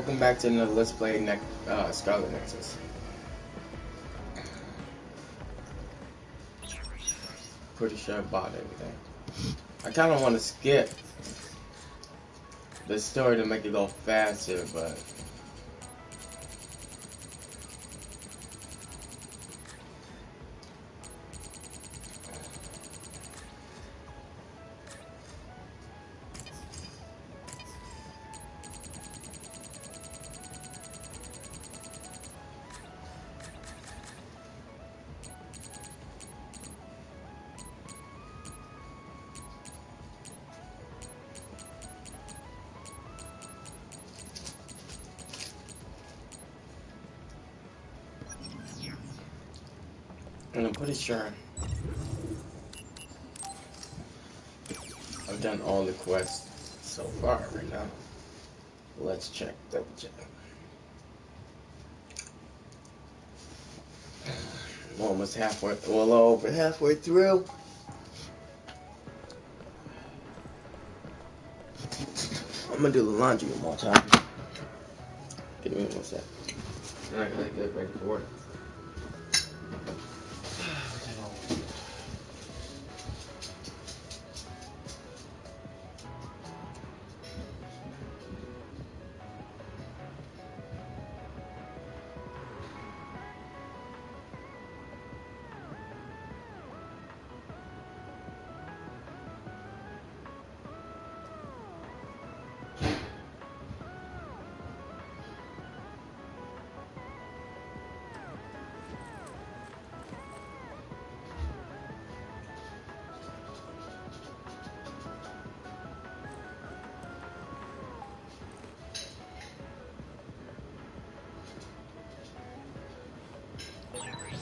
Welcome back to another Let's Play Scarlet Nexus. Pretty sure I bought everything. I kind of want to skip the story to make it go faster, but I'm pretty sure I've done all the quests so far right now. Let's check, double check. I'm almost halfway, well over halfway through. I'm gonna do the laundry one more time. Give me one sec. Alright, I gotta get ready for work.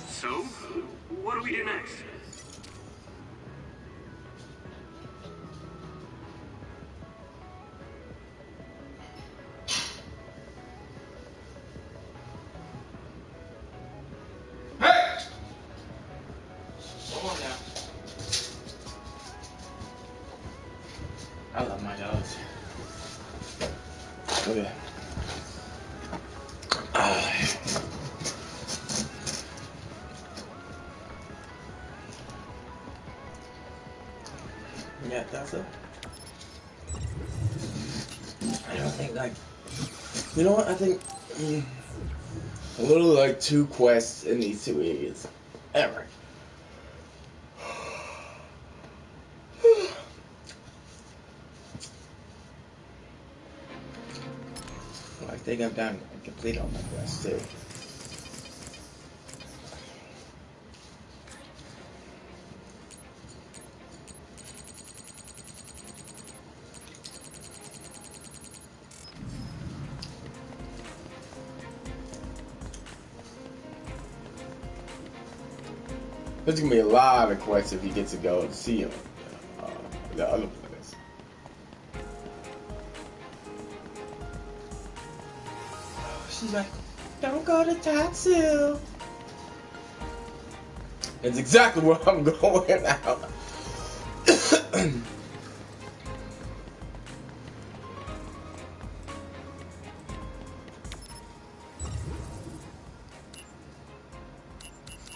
So, what do we do next? Hey! Come on now. I love my dogs. Okay. Yeah, that's it. I don't think, like, you know what? I think a little like 2 quests in these 2 areas. Ever. I think I've done and complete all my quests too. There's gonna be a lot of quests if you get to go to see the other place. She's like, don't go to Tatsu. It's exactly where I'm going now.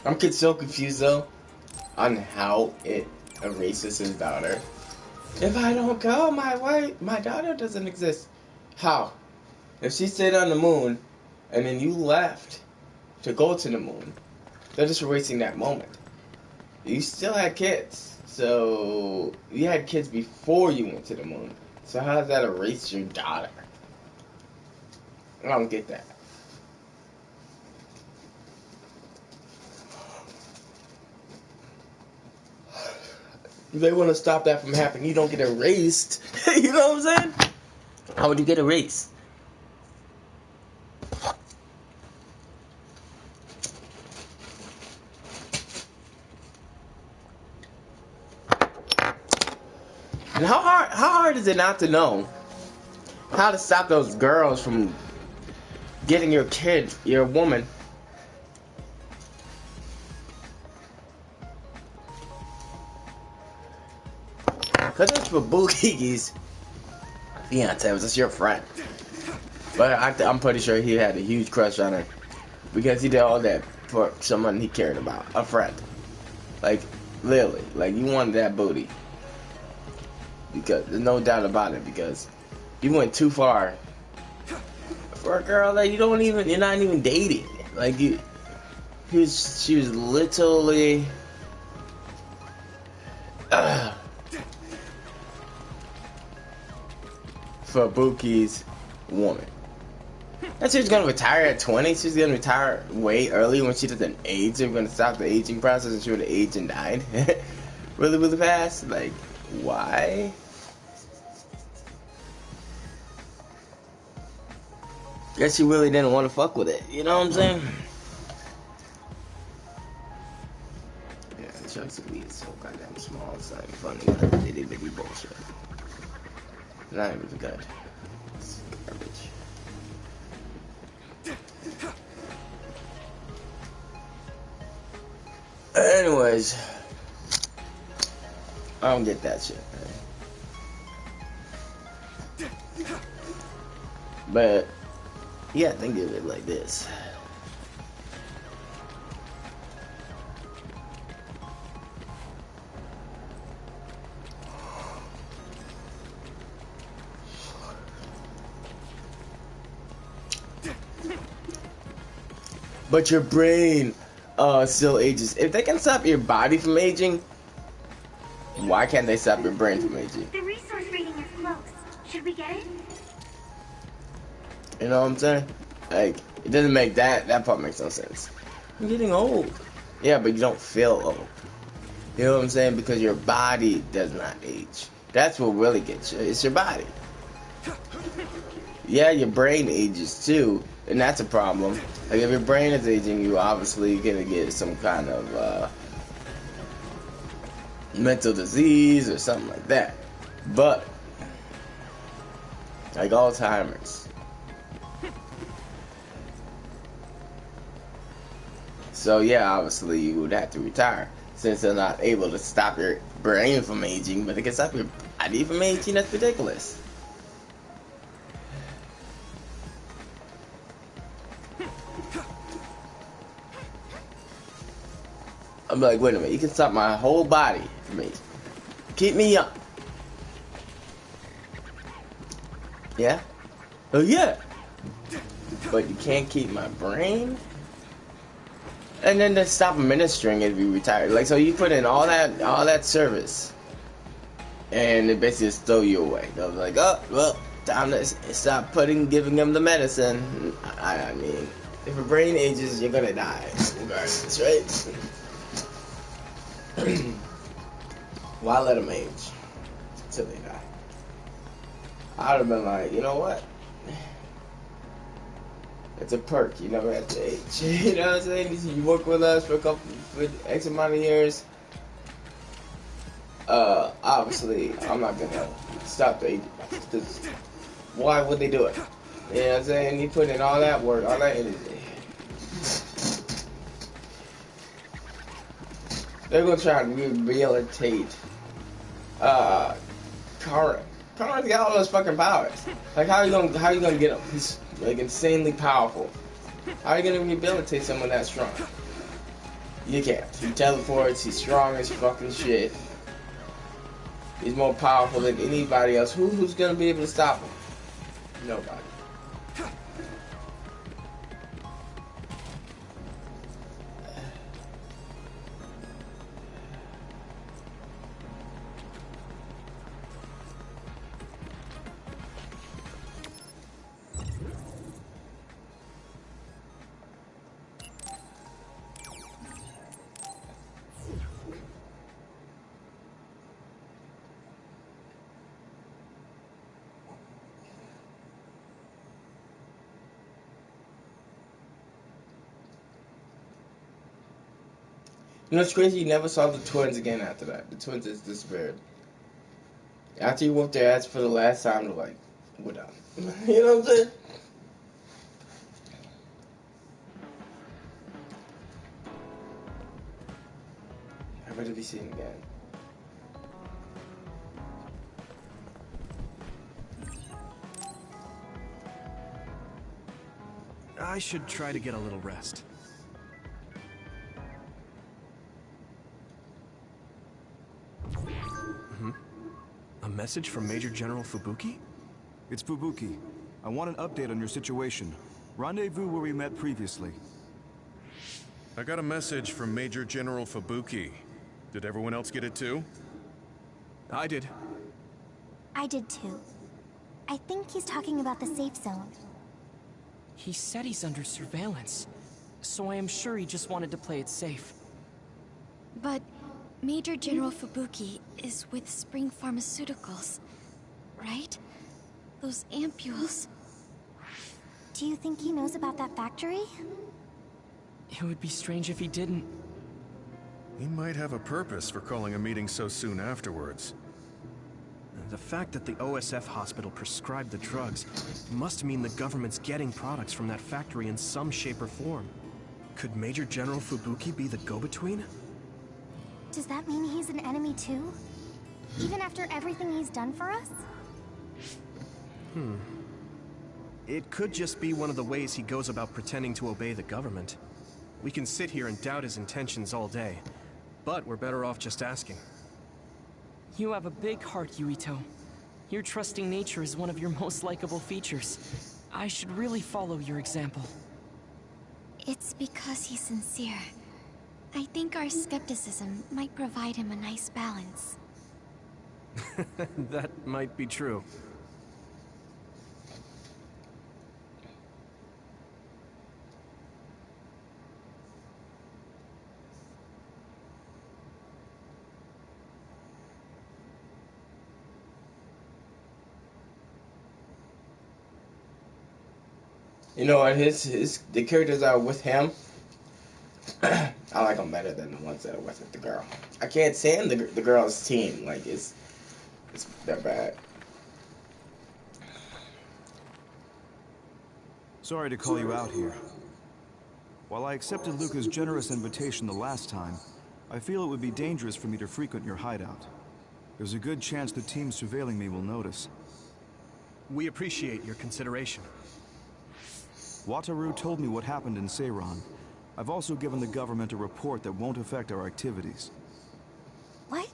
I'm so confused though on how it erases his daughter. If I don't go, my daughter doesn't exist. How? If she stayed on the moon and then you left to go to the moon, they're just erasing that moment. You still had kids, so you had kids before you went to the moon. So how does that erase your daughter? I don't get that. If they want to stop that from happening, you don't get erased. You know what I'm saying? How would you get erased? And how hard is it not to know how to stop those girls from getting your kid, your woman? Cause it's for boogies. Beyonce, was this your friend? But I'm pretty sure he had a huge crush on her because he did all that for someone he cared about, a friend. Like, literally, like you wanted that booty. Because there's no doubt about it. Because you went too far for a girl that you're not even dating. Like she was literally. For Buki's woman. And she's gonna retire at 20. She's gonna retire way early when she doesn't age. They're gonna stop the aging process and she would have aged and died really, really fast. Like, why? Guess she really didn't want to fuck with it. You know what I'm saying? Yeah, the chunks of weed is so goddamn small. It's not even funny. That's itty bitty bullshit. Not even good. It's garbage. Anyways, I don't get that shit, man. But yeah, think of it like this. But your brain still ages. If they can stop your body from aging, why can't they stop your brain from aging? The resource reading is close. Should we get it? You know what I'm saying? Like, it doesn't make that part makes no sense. I'm getting old. Yeah, but you don't feel old. You know what I'm saying? Because your body does not age. That's what really gets you. It's your body. Yeah, your brain ages too, and that's a problem. Like, if your brain is aging, you obviously gonna get some kind of mental disease or something like that. But like Alzheimer's. So yeah, obviously you would have to retire since they're not able to stop your brain from aging, but they can stop your body from aging. That's ridiculous. I'm like, wait a minute, you can stop my whole body from aging. Keep me young. Yeah? Oh yeah. But you can't keep my brain? And then to stop administering it if you retire. Like, so you put in all that service, and it basically just throw you away. They'll be like, oh, well, time to stop giving them the medicine. I mean, if your brain ages, you're gonna die. Regardless, right? Why let them age until they die? I'd have been like, you know what? It's a perk. You never have to age. You know what I'm saying? You work with us for X amount of years. Obviously, I'm not gonna stop the aging. Because why would they do it? You know what I'm saying? You put in all that work, all that energy. They're gonna try to rehabilitate Kara. Kara's got all those fucking powers. Like, how you gonna get him? He's like insanely powerful. How are you gonna rehabilitate someone that strong? You can't. He teleports. He's strong as fucking shit. He's more powerful than anybody else. Who's gonna be able to stop him? Nobody. You know, it's crazy. You never saw the twins again after that. The twins just disappeared. After you whooped their ass for the last time, they're like, we're done. You know what I'm saying? I'd rather be seen again. I should try to get a little rest. A message from Major General Fubuki? It's Fubuki. I want an update on your situation. Rendezvous where we met previously. I got a message from Major General Fubuki. Did everyone else get it too? I did. I did too. I think he's talking about the safe zone. He said he's under surveillance, so I am sure he just wanted to play it safe. But Major General Fubuki is with Spring Pharmaceuticals, right? Those ampules. Do you think he knows about that factory? It would be strange if he didn't. He might have a purpose for calling a meeting so soon afterwards. The fact that the OSF hospital prescribed the drugs must mean the government's getting products from that factory in some shape or form. Could Major General Fubuki be the go-between? Does that mean he's an enemy too? Even after everything he's done for us? It could just be one of the ways he goes about pretending to obey the government. We can sit here and doubt his intentions all day, but we're better off just asking. You have a big heart, Yuito. Your trusting nature is one of your most likable features. I should really follow your example. It's because he's sincere. I think our skepticism might provide him a nice balance. That might be true. You know what? The characters that are with him, I like them better than the ones that are with the girl. I can't stand the girl's team. Like they're bad. Sorry to call you out here. While I accepted Luca's generous invitation the last time, I feel it would be dangerous for me to frequent your hideout. There's a good chance the team surveilling me will notice. We appreciate your consideration. Wataru told me what happened in Seiran. I've also given the government a report that won't affect our activities. What?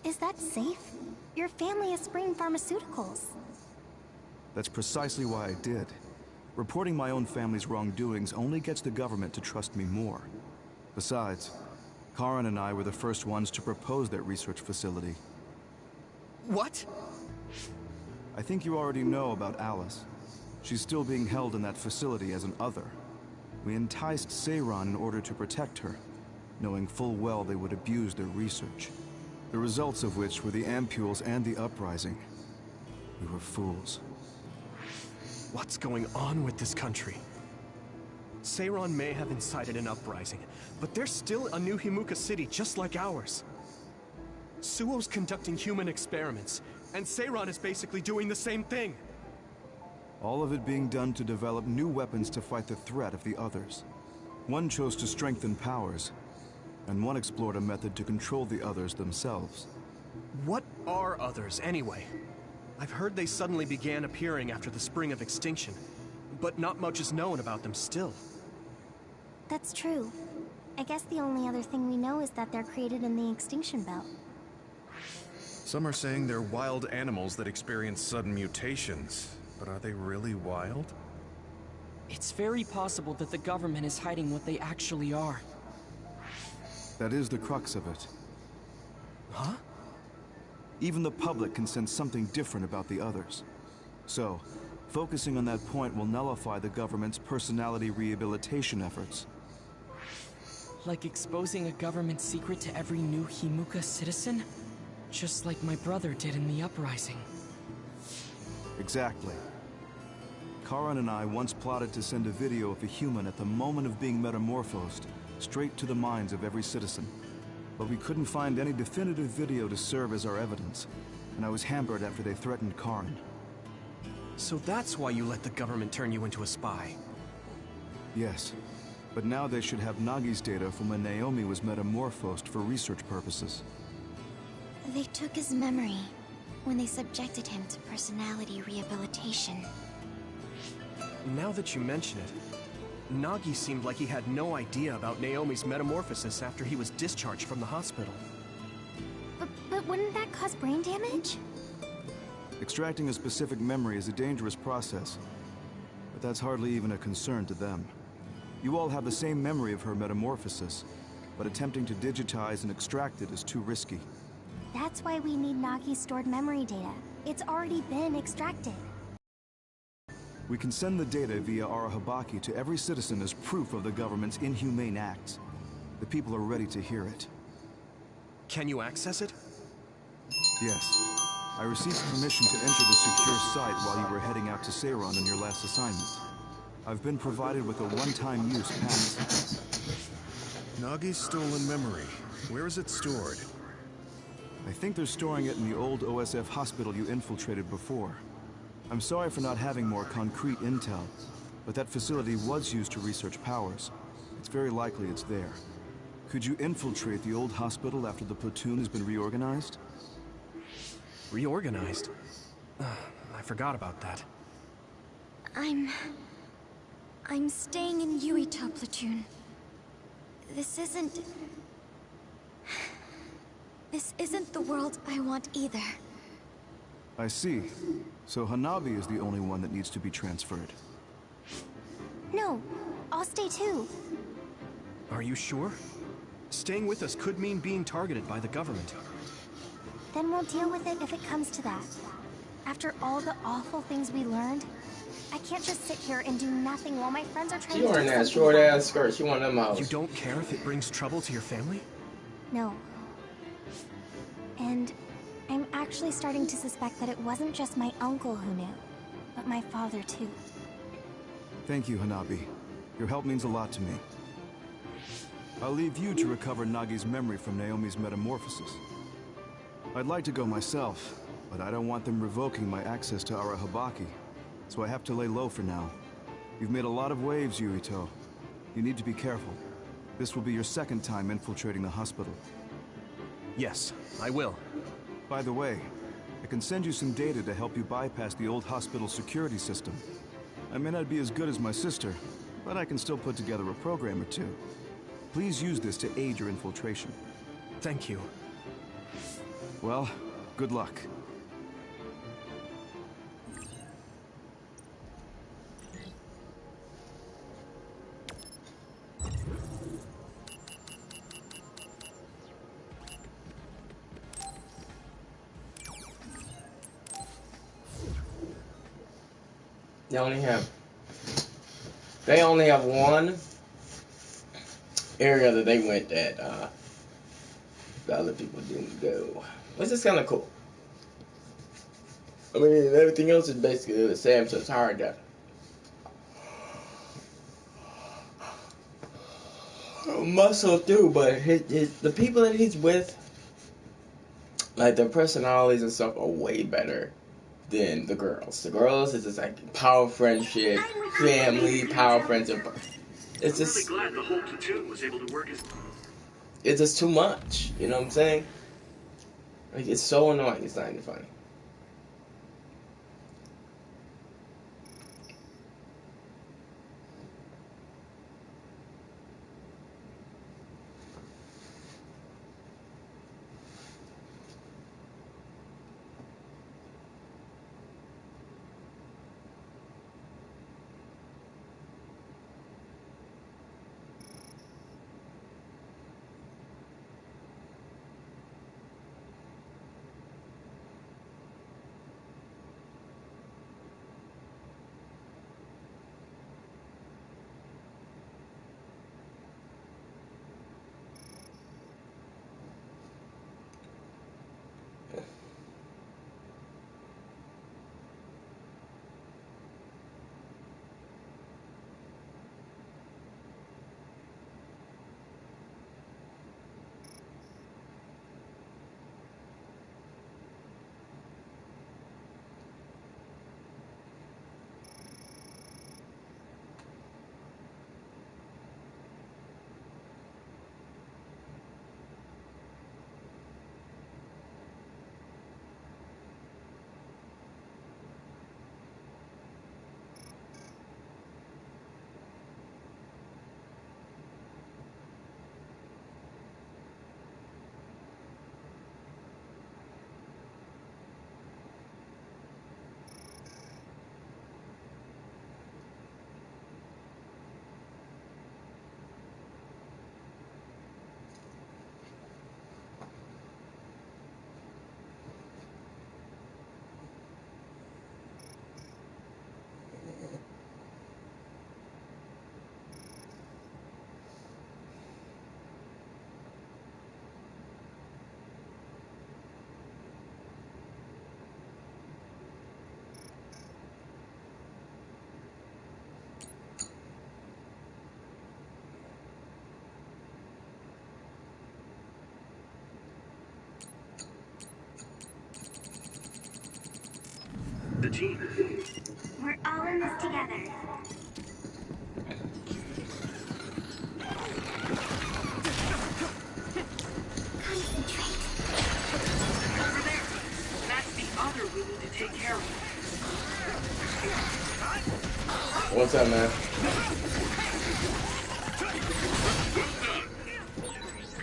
Is that safe? Your family is Spring Pharmaceuticals. That's precisely why I did. Reporting my own family's wrongdoings only gets the government to trust me more. Besides, Karin and I were the first ones to propose that research facility. What? I think you already know about Alice. She's still being held in that facility as an other. We enticed Seiran in order to protect her, knowing full well they would abuse their research. The results of which were the ampules and the uprising. We were fools. What's going on with this country? Seiran may have incited an uprising, but there's still a new Himuka city just like ours. Suo's conducting human experiments, and Seiran is basically doing the same thing. All of it being done to develop new weapons to fight the threat of the others. One chose to strengthen powers, and one explored a method to control the others themselves. What are others, anyway? I've heard they suddenly began appearing after the Spring of Extinction, but not much is known about them still. That's true. I guess the only other thing we know is that they're created in the Extinction Belt. Some are saying they're wild animals that experience sudden mutations. But are they really wild? It's very possible that the government is hiding what they actually are. That is the crux of it. Huh? Even the public can sense something different about the others. So, focusing on that point will nullify the government's personality rehabilitation efforts. Like exposing a government secret to every new Himuka citizen? Just like my brother did in the uprising. Exactly. Karin and I once plotted to send a video of a human at the moment of being metamorphosed straight to the minds of every citizen. But we couldn't find any definitive video to serve as our evidence, and I was hampered after they threatened Karin. So that's why you let the government turn you into a spy? Yes, but now they should have Nagi's data from when Naomi was metamorphosed for research purposes. They took his memory when they subjected him to personality rehabilitation. Now that you mention it, Nagi seemed like he had no idea about Naomi's metamorphosis after he was discharged from the hospital. But wouldn't that cause brain damage? Extracting a specific memory is a dangerous process, but that's hardly even a concern to them. You all have the same memory of her metamorphosis, but attempting to digitize and extract it is too risky. That's why we need Nagi's stored memory data. It's already been extracted. We can send the data via Arahabaki to every citizen as proof of the government's inhumane acts. The people are ready to hear it. Can you access it? Yes. I received permission to enter the secure site while you were heading out to Seiron on your last assignment. I've been provided with a one-time use pass. Nagi's stolen memory. Where is it stored? I think they're storing it in the old OSF hospital you infiltrated before. I'm sorry for not having more concrete intel, but that facility was used to research powers. It's very likely it's there. Could you infiltrate the old hospital after the platoon has been reorganized? Reorganized? I forgot about that. I'm staying in Yuito platoon. This isn't the world I want either. I see. So Hanabi is the only one that needs to be transferred. No, I'll stay too. Are you sure? Staying with us could mean being targeted by the government. Then we'll deal with it if it comes to that. After all the awful things we learned, I can't just sit here and do nothing while my friends are trying She to wearing do that something short about ass skirt. She want them out. You don't care if it brings trouble to your family? No. And I'm actually starting to suspect that it wasn't just my uncle who knew, but my father too. Thank you, Hanabi. Your help means a lot to me. I'll leave you to recover Nagi's memory from Naomi's metamorphosis. I'd like to go myself, but I don't want them revoking my access to Arahabaki, so I have to lay low for now. You've made a lot of waves, Yuito. You need to be careful. This will be your second time infiltrating the hospital. Yes, I will. By the way, I can send you some data to help you bypass the old hospital security system. I may not be as good as my sister, but I can still put together a program or two. Please use this to aid your infiltration. Thank you. Well, good luck. They only have one area that they went that the other people didn't go, which is kind of cool. I mean, everything else is basically the same, so it's hard to muscle through. But the people that he's with, like their personalities and stuff, are way better than the girls. The girls is just like power friendship, family, power friendship. It's just, I'm really glad the whole platoon was able to work as... it's just too much. You know what I'm saying? Like, it's so annoying. It's not even funny. team. We're all in this together. Concentrate. Over there. That's the other we need to take care of. What's up, man?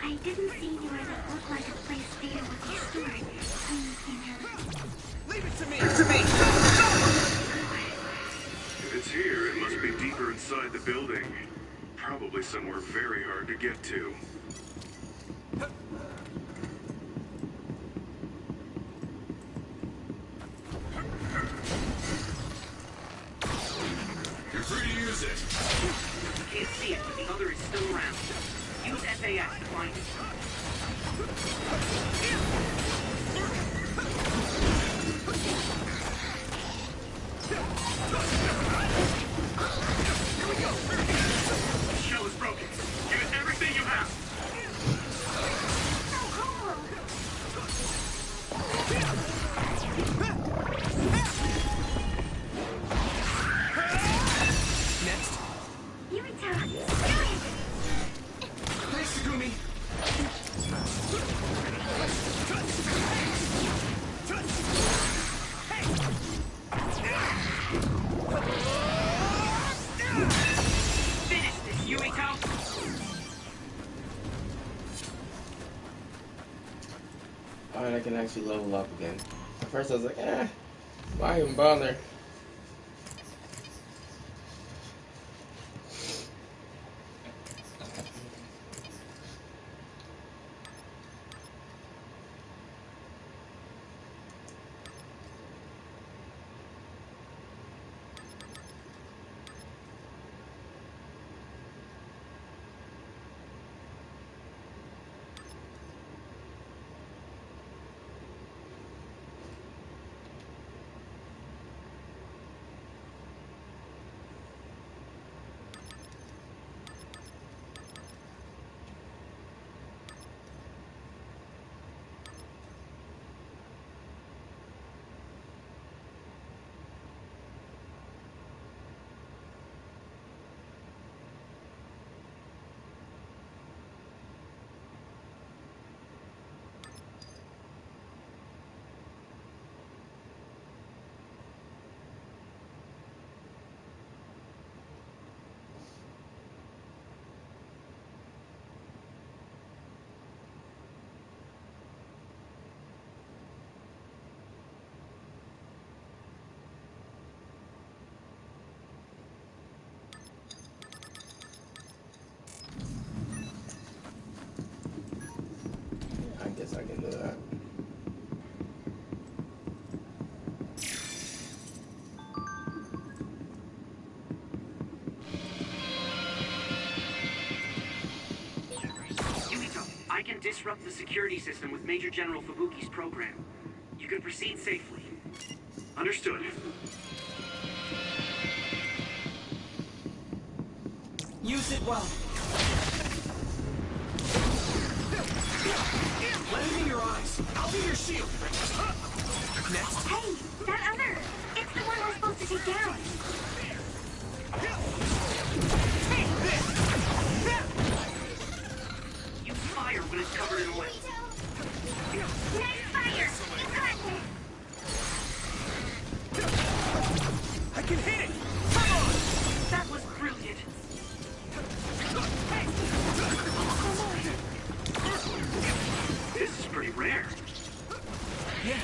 I didn't see anywhere that looked like a place data would be stored. Leave it to me! If it's here, it must be deeper inside the building. Probably somewhere very hard to get to. You're free to use it. Can't see it, but the other is still around. Use SAS to find it. Here we go. The shell is broken. Use everything you have. Next. Yurito, Thanks, Takumi. Finish this, Yurito. Alright, I can actually level up again. At first I was like, why even bother? I guess I can do that. Yurito, I can disrupt the security system with Major General Fubuki's program. You can proceed safely. Understood. Use it well. Let it in your eyes. I'll be your shield. Next. hey, that other! It's the one we're supposed to take down! Use fire when it's covered in oil. Nice fire! You got this! I can hit it. Come on. That was brilliant. This is pretty rare. Yeah.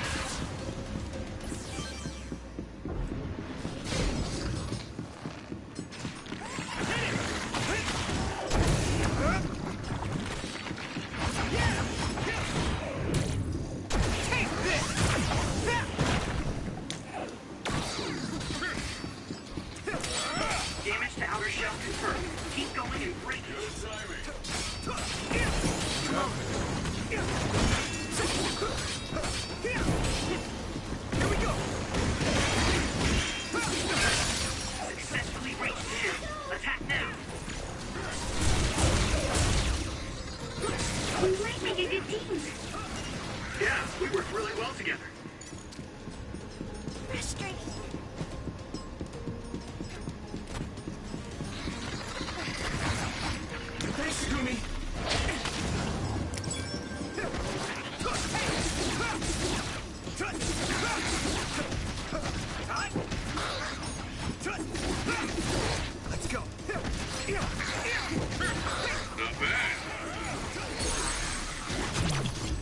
Damage to outer shell confirmed. Keep going and break it. Here we go. Successfully reached the ship. Attack now. We might make a good team! Yeah, we work really well together. Frustrating. Thanks, Takumi. Let's go. Not bad.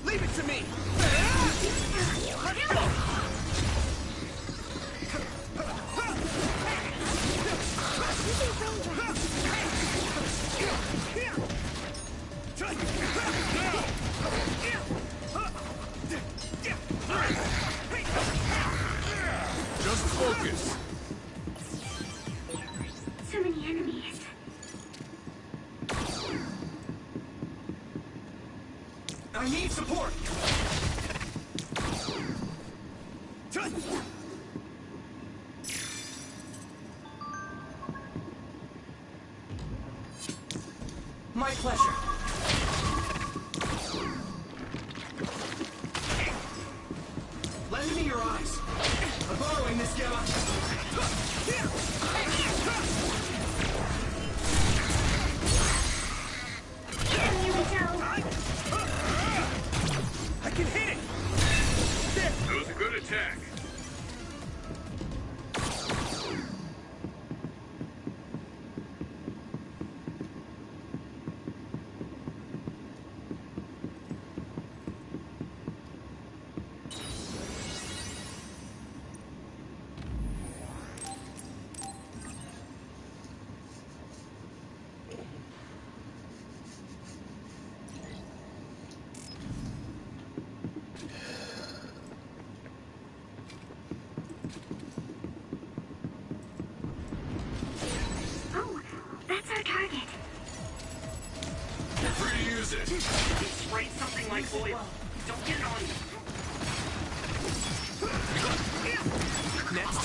Leave it to me. Just focus. So many enemies. I need support. My pleasure. Lend me your eyes. I'm borrowing this, Gamma. I can hit it. That was a good attack. Oh, that's our target. You're free to use it. Spray something like oil. Don't get it on you. Next.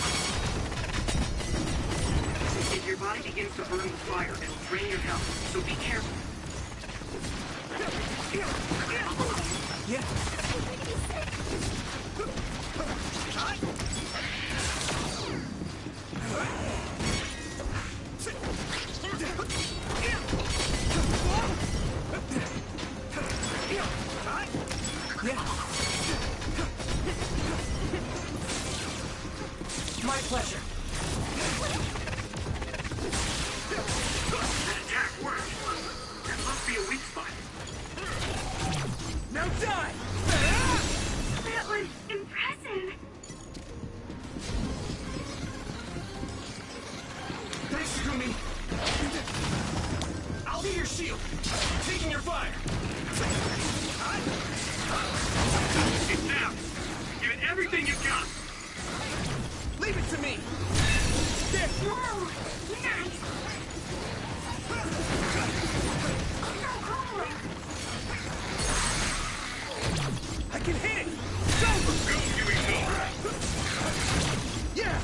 If your body begins to burn with fire, it'll drain your health, so be careful. Yeah. My pleasure. That attack worked. That must be a weak spot. Now die! That was impressive. Thanks, Takumi. I'll be your shield. Taking your fire. It's now. Give it everything you've got. Leave it to me. Whoa, nice. So cool. I can hit it. It's over. Go, Yuito. Yeah.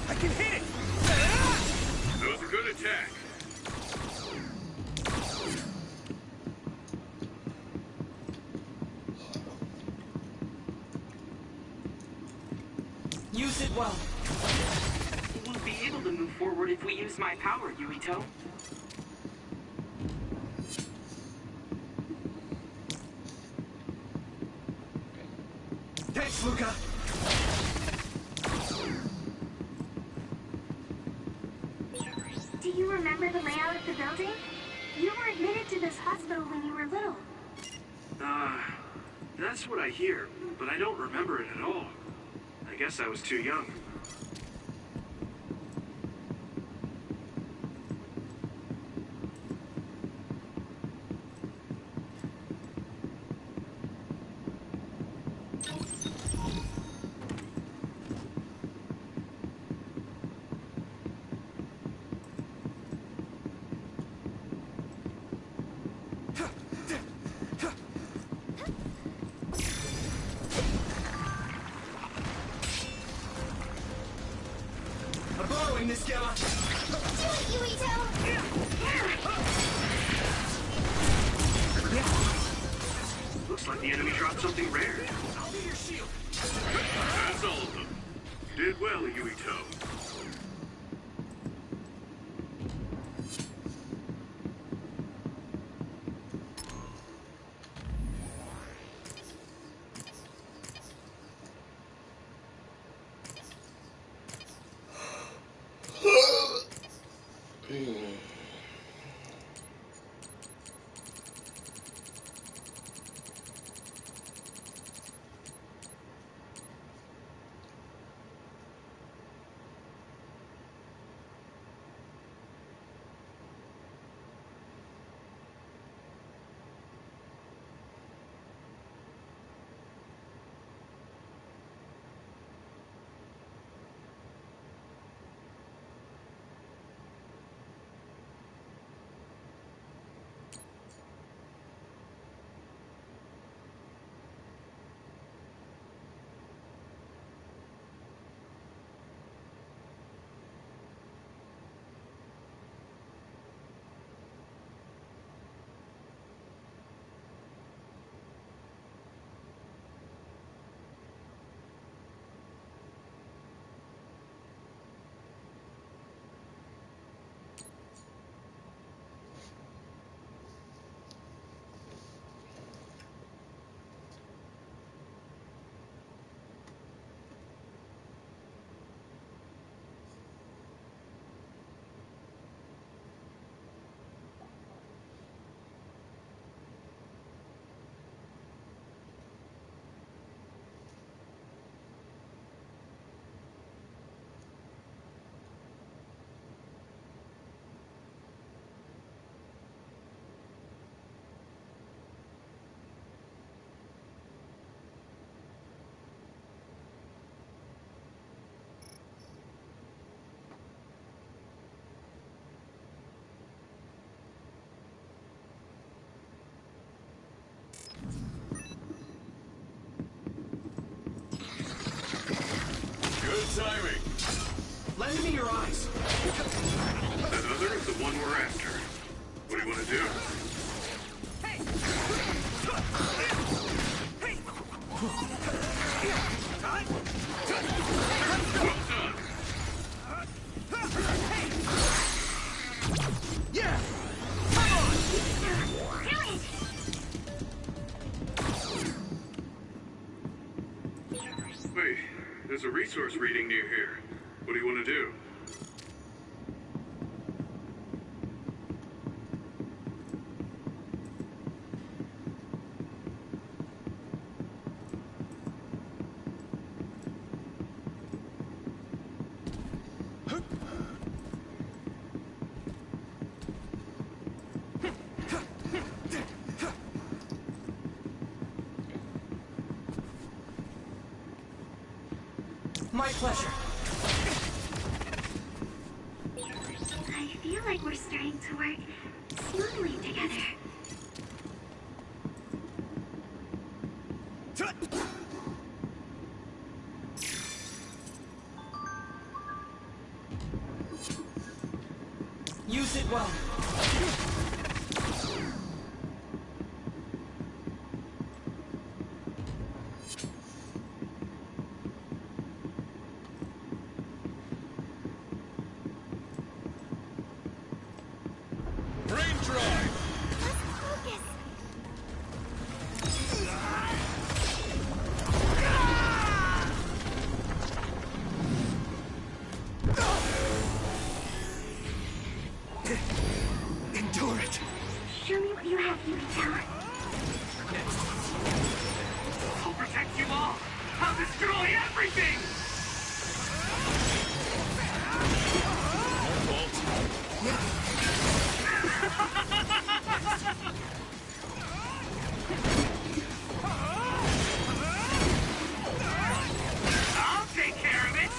I can hit it. That was a good attack. Use it well. You won't be able to move forward if we use my power, Yuito. Thanks, Luca. Do you remember the layout of the building? You were admitted to this hospital when you were little. That's what I hear, but I don't remember it at all. I guess I was too young. I'm borrowing this, Gamma. Do it, Yuito! Looks like the enemy dropped something rare. I'll be your shield. well, Yuito. Good timing. Lend me your eyes. That other is the one we're after. What do you want to do? Well done. Yeah! Wait, there's a resource reading near here. What do you want to do? My pleasure. I feel like we're starting to work smoothly together. Use it well. Brain drive! Focus! Endure it. Show me what you have, Yuito. I'll protect you all! I'll destroy everything! I'll take care of it!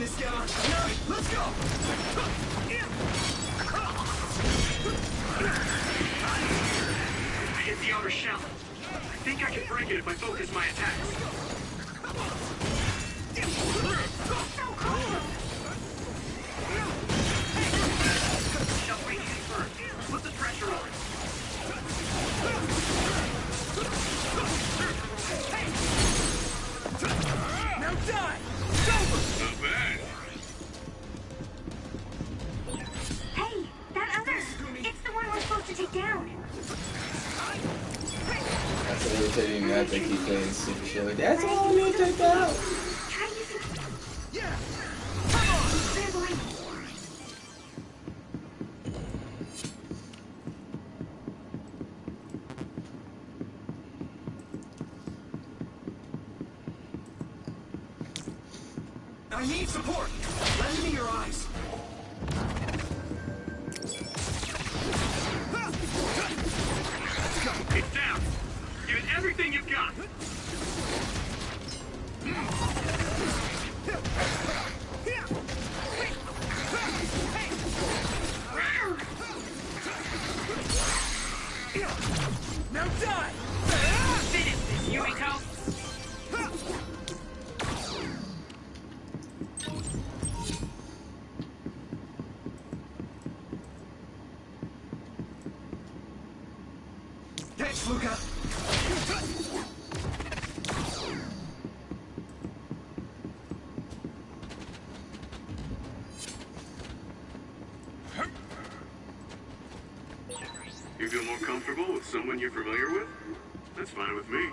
this, Gamma. Let's go. I hit the outer shell. I think I can break it if I focus my attacks. Shell breach confirmed. Put the pressure on. Now die. Not bad. Hey, that other! It's the one we're supposed to take down. That's what irritating that they keep playing super show. That's all we need to take out. Try using... Yeah. Clear the lane. I need support. Lend me your eyes. It's down. Give it everything you've got. Now die. Finish this, Yumiko. Thanks, Luca. You feel more comfortable with someone you're familiar with? That's fine with me.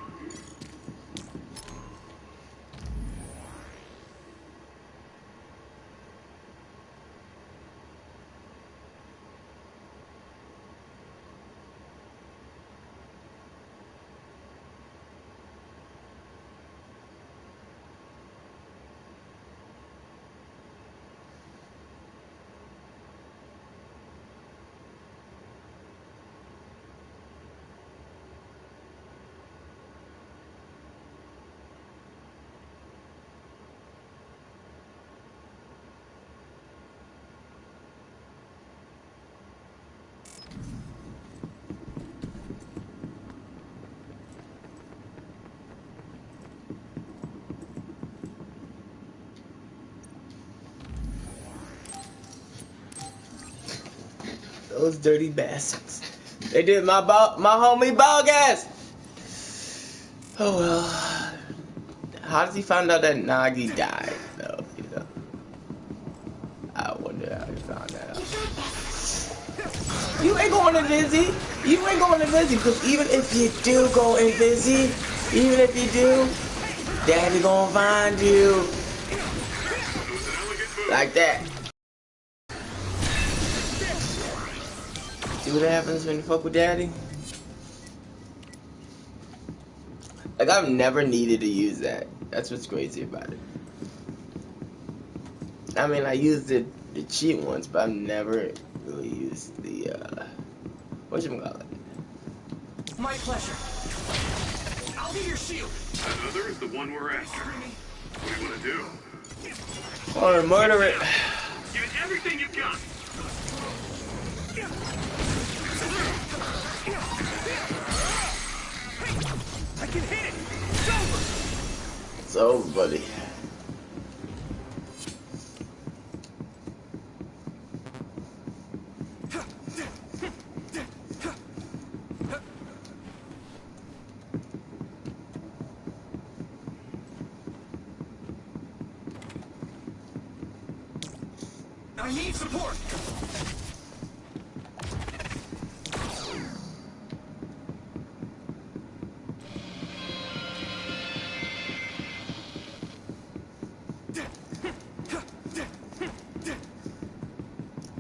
Those dirty bastards. They did my homie bogus. Oh well. How does he find out that Nagi died though, you know? I wonder how he found that out. You ain't going to Vizzy. You ain't going to Vizzy, because even if you do go in Vizzy, even if you do, Daddy gonna find you. Like that. See what happens when you fuck with Daddy? Like, I've never needed to use that. That's what's crazy about it. I mean, I used the cheat once, but I've never really used the, whatchamacallit? My pleasure. I'll be your shield. That other is the one we're after. What do you want to do? Or murder it. Give it everything you've got. I can hit it. It's over, buddy. I need support.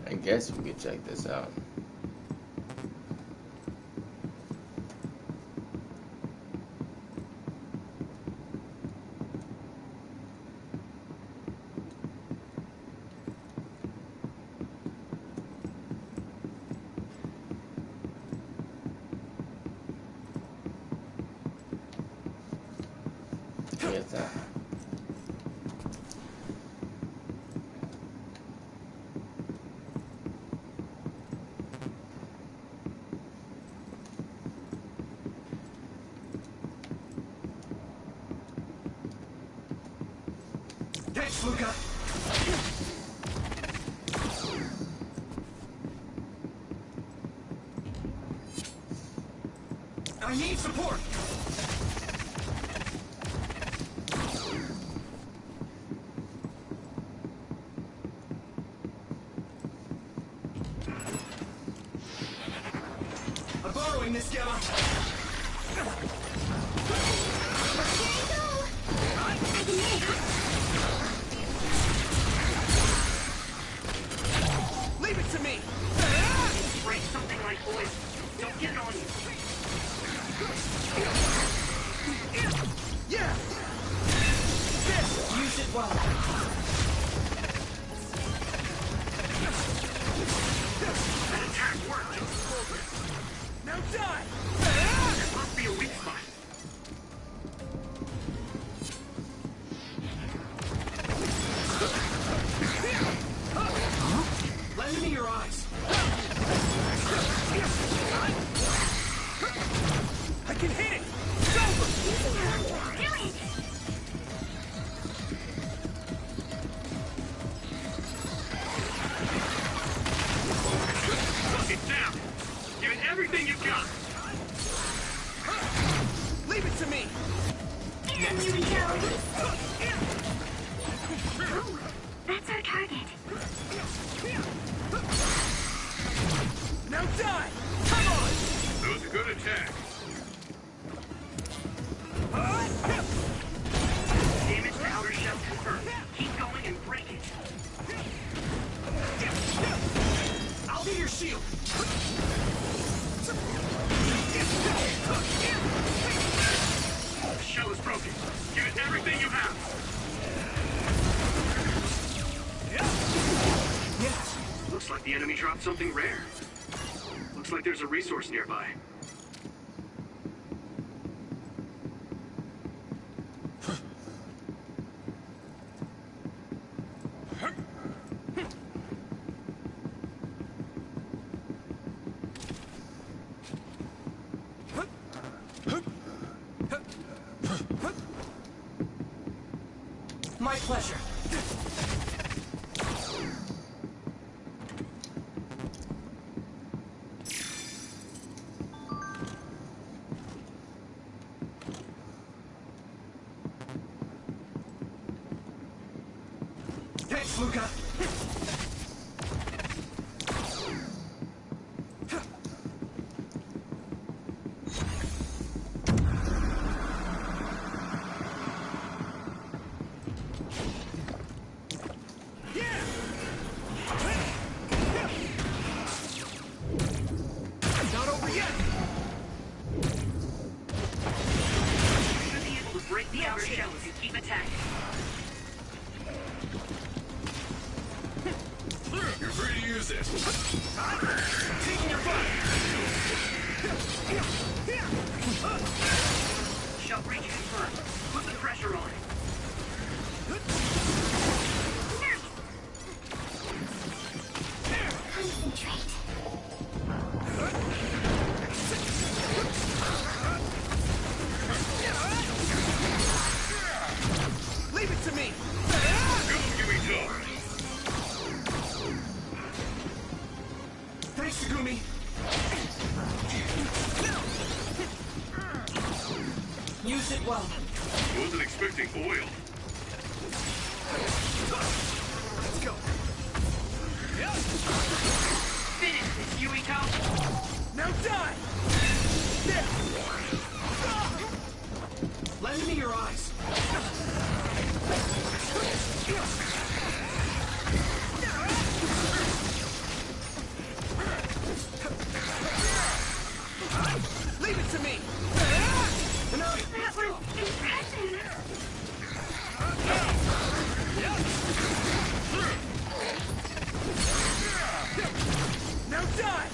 I guess we could check this out. Yes, Luca. I need support. I'm borrowing this gamma. Leave it to me. Break something like oil. Don't get it on you. Yeah. Use it well. That attack worked. Now die. There must be a weak spot. Lend me your eyes. I can hit it. It's over. It's down. Give it everything you've got. Leave it to me. Here we go. Oh, that's our target. Now die. Come on. That was a good attack. Damage to outer shell confirmed. Keep going and break it. I'll be your shield. The shell is broken. Give it everything you have. Yes. Looks like the enemy dropped something rare. Looks like there's a resource nearby. My pleasure. Thanks, Luca. Not over yet. Should be able to break the outer shell if you keep attacking. You're free to use it. Taking your fire. Shell breach confirmed. Put the pressure on it. Concentrate. Leave it to me. Go, Yuito. Thanks, Segumi. Use it well. Wasn't expecting oil. Let's go. Finish this, Yuito! Now die. Lend me your eyes. Leave it to me. Enough. That was impressive. Now die.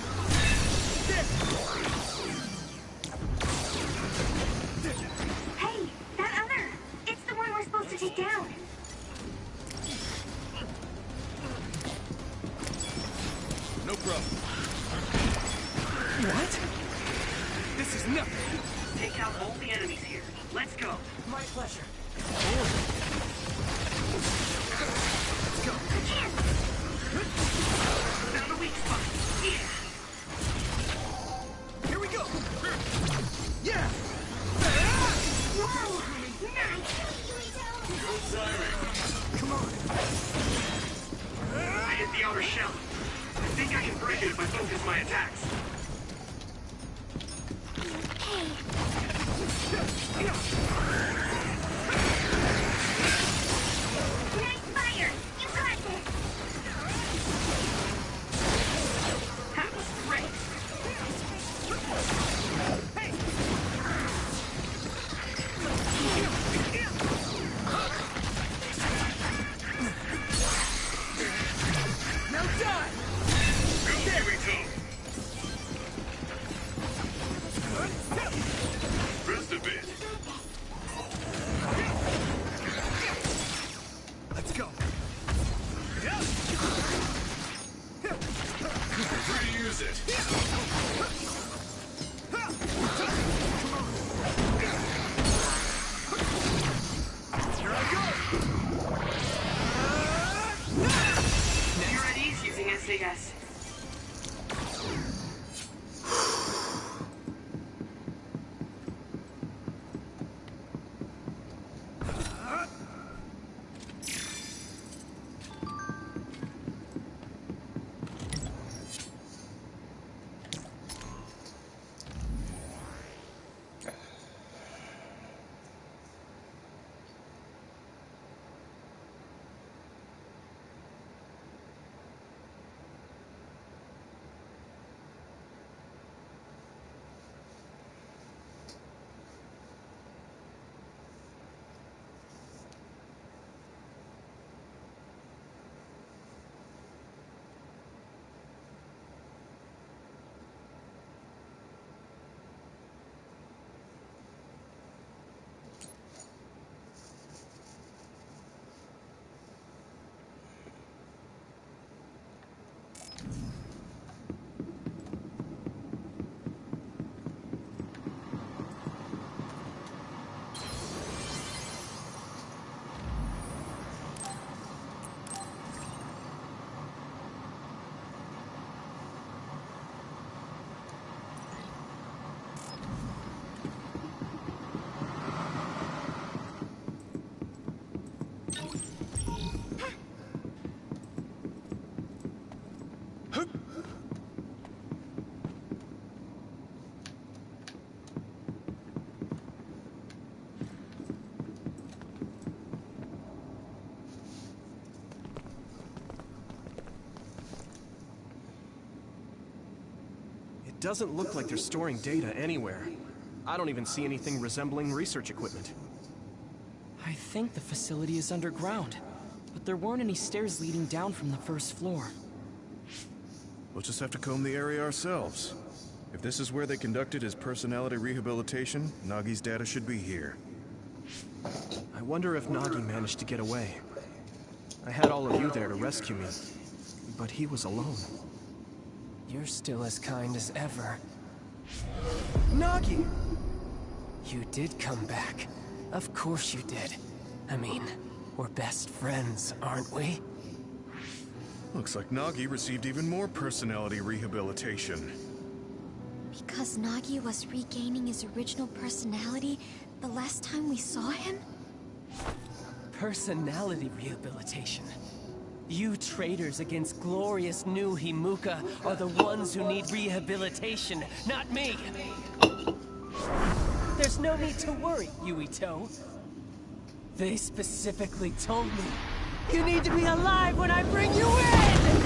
Hey, that other. It's the one we're supposed to take down. No problem. What? This is nothing. Take out all the enemies here. Let's go. My pleasure. outer shell. I think I can break it if I focus my attacks. Nice fire! You got this! That was great! Now die! Go, Kirito! Rest a bit. Let's go. Free to use it. Here I go. You're at ease using SAS. Doesn't look like they're storing data anywhere. I don't even see anything resembling research equipment. I think the facility is underground, but there weren't any stairs leading down from the first floor. We'll just have to comb the area ourselves. If this is where they conducted his personality rehabilitation, Nagi's data should be here. I wonder if Nagi managed to get away. I had all of you there to rescue me, but he was alone. You're still as kind as ever. Nagi! You did come back. Of course you did. I mean, we're best friends, aren't we? Looks like Nagi received even more personality rehabilitation. Because Nagi was regaining his original personality the last time we saw him? Personality rehabilitation. You traitors against glorious new Himuka are the ones who need rehabilitation, not me! There's no need to worry, Yuito. They specifically told me, you need to be alive when I bring you in!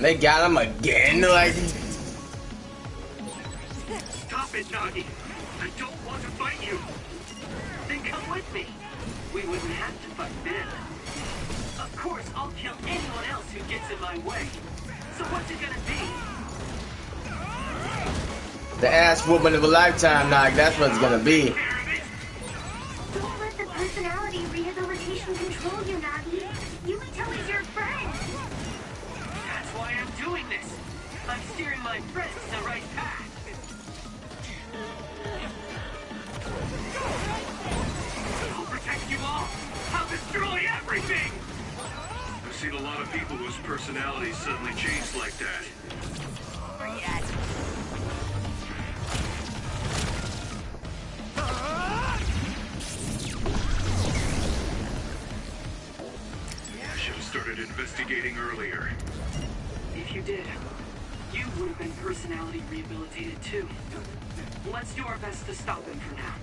They got him again, like. Stop it, Nagi! I don't want to fight you! Then come with me! We wouldn't have to fight then. Of course, I'll kill anyone else who gets in my way. So what's it gonna be? The ass whooping of a lifetime, Nog. That's what it's gonna be. Don't let the personality rehabilitation control you, Nagi. Yuito is your friend. That's why I'm doing this. I'm steering my friends the right path. I'll protect you all. I'll destroy everything. I've seen a lot of people whose personalities suddenly changed like that. started investigating earlier. If you did, you would have been personality rehabilitated too. Let's do our best to stop him for now.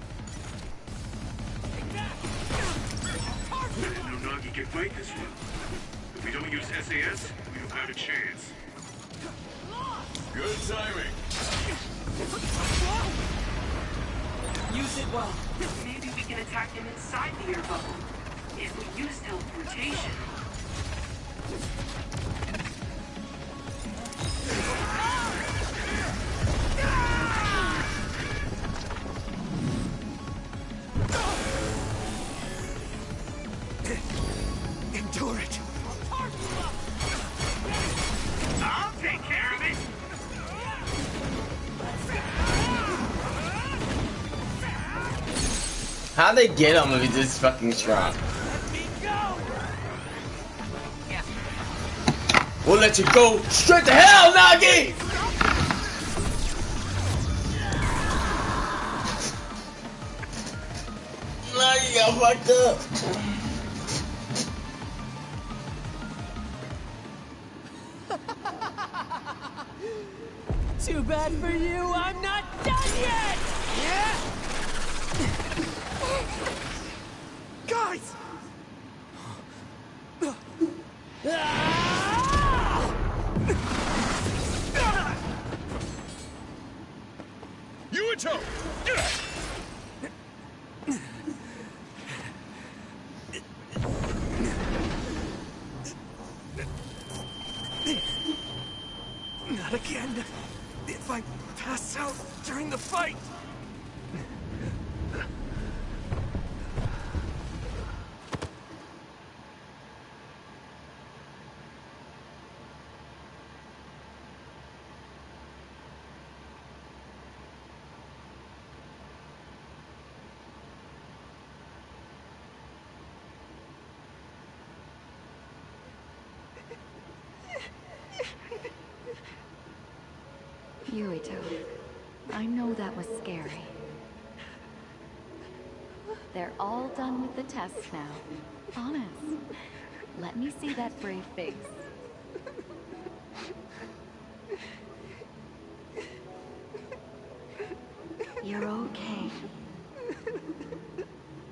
I didn't know Nagi could fight this well. If we don't use SAS, we don't have a chance. Good timing. Use it well. Maybe we can attack him inside the air bubble. If we use teleportation. Endure it. I'll take care of it. How'd they get him if he's this fucking strong? We'll let you go straight to hell, Nagi! Nagi got fucked up. Too bad for you, I'm not done yet! Yeah? Guys! Yuito! Not again. If I pass out during the fight. Yuito, I know that was scary. They're all done with the tests now. Honest. Let me see that brave face. You're okay.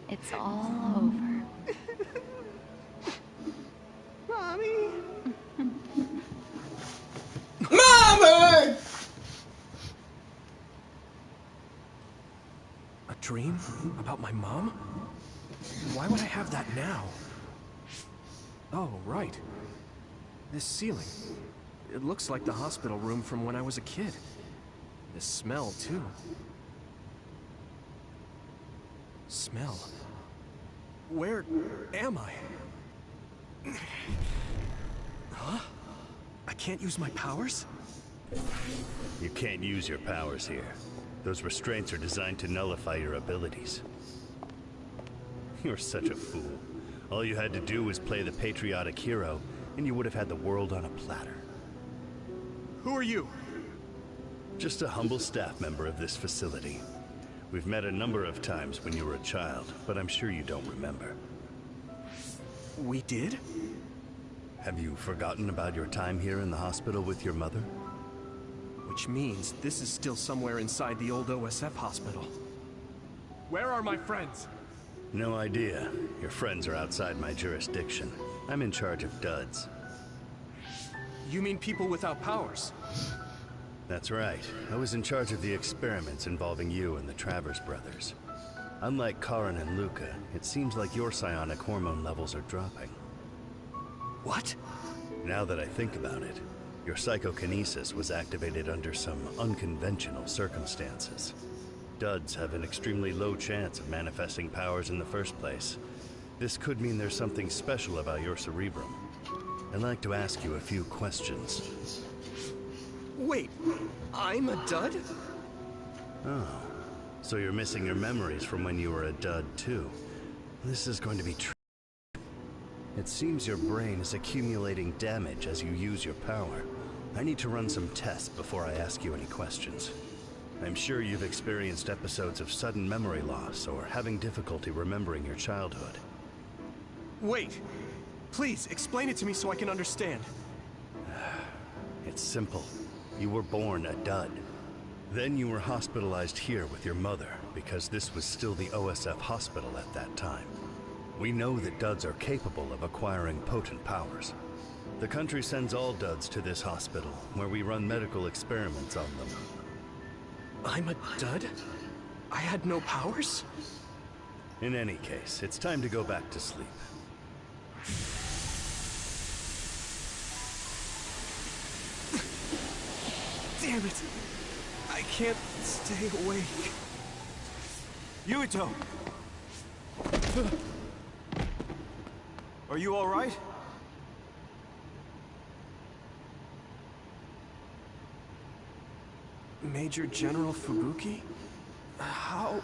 It's all over. Mommy! Mama! A dream? About my mom? Why would I have that now? Oh, right. This ceiling. It looks like the hospital room from when I was a kid. The smell, too. Smell. Where am I? Huh? I can't use my powers? You can't use your powers here. Those restraints are designed to nullify your abilities. You're such a fool. All you had to do was play the patriotic hero, and you would have had the world on a platter. Who are you? Just a humble staff member of this facility. We've met a number of times when you were a child, but I'm sure you don't remember. We did? Have you forgotten about your time here in the hospital with your mother? Which means this is still somewhere inside the old OSF hospital. Where are my friends? No idea. Your friends are outside my jurisdiction. I'm in charge of duds. You mean people without powers? That's right. I was in charge of the experiments involving you and the Travers brothers. Unlike Karin and Luca, it seems like your psionic hormone levels are dropping. What? Now that I think about it, your psychokinesis was activated under some unconventional circumstances. Duds have an extremely low chance of manifesting powers in the first place. This could mean there's something special about your cerebrum. I'd like to ask you a few questions. Wait, I'm a dud? Oh, so you're missing your memories from when you were a dud too. This is going to be tricky. It seems your brain is accumulating damage as you use your power. I need to run some tests before I ask you any questions. I'm sure you've experienced episodes of sudden memory loss or having difficulty remembering your childhood. Wait, Please, explain it to me so I can understand. It's simple. You were born a dud. Then you were hospitalized here with your mother, because this was still the OSF hospital at that time. We know that duds are capable of acquiring potent powers. The country sends all duds to this hospital, where we run medical experiments on them. I'm a dud? I had no powers? In any case, it's time to go back to sleep. Damn it! I can't stay awake. Yuito! Are you all right? Major General Fubuki? How?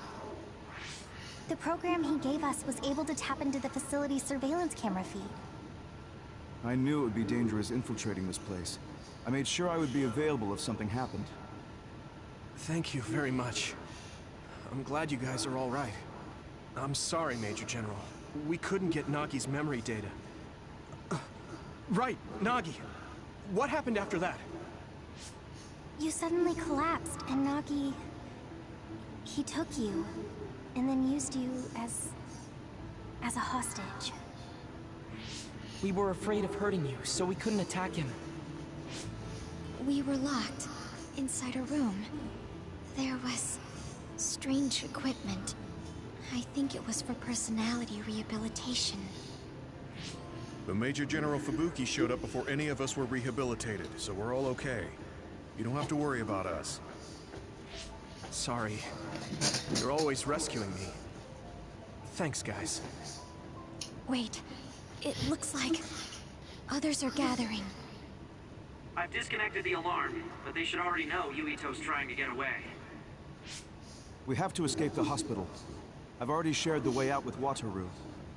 The program he gave us was able to tap into the facility's surveillance camera feed. I knew it would be dangerous infiltrating this place. I made sure I would be available if something happened. Thank you very much. I'm glad you guys are all right. I'm sorry, Major General. We couldn't get Nagi's memory data. Right, Nagi. What happened after that? You suddenly collapsed, and Nagi... he took you, and then used you as a hostage. We were afraid of hurting you, so we couldn't attack him. We were locked inside a room. There was strange equipment. I think it was for personality rehabilitation. But Major General Fubuki showed up before any of us were rehabilitated, so we're all okay. You don't have to worry about us. Sorry. You're always rescuing me. Thanks, guys. Wait, it looks like others are gathering. I've disconnected the alarm, but they should already know Yuito's trying to get away. We have to escape the hospital. I've already shared the way out with Wataru.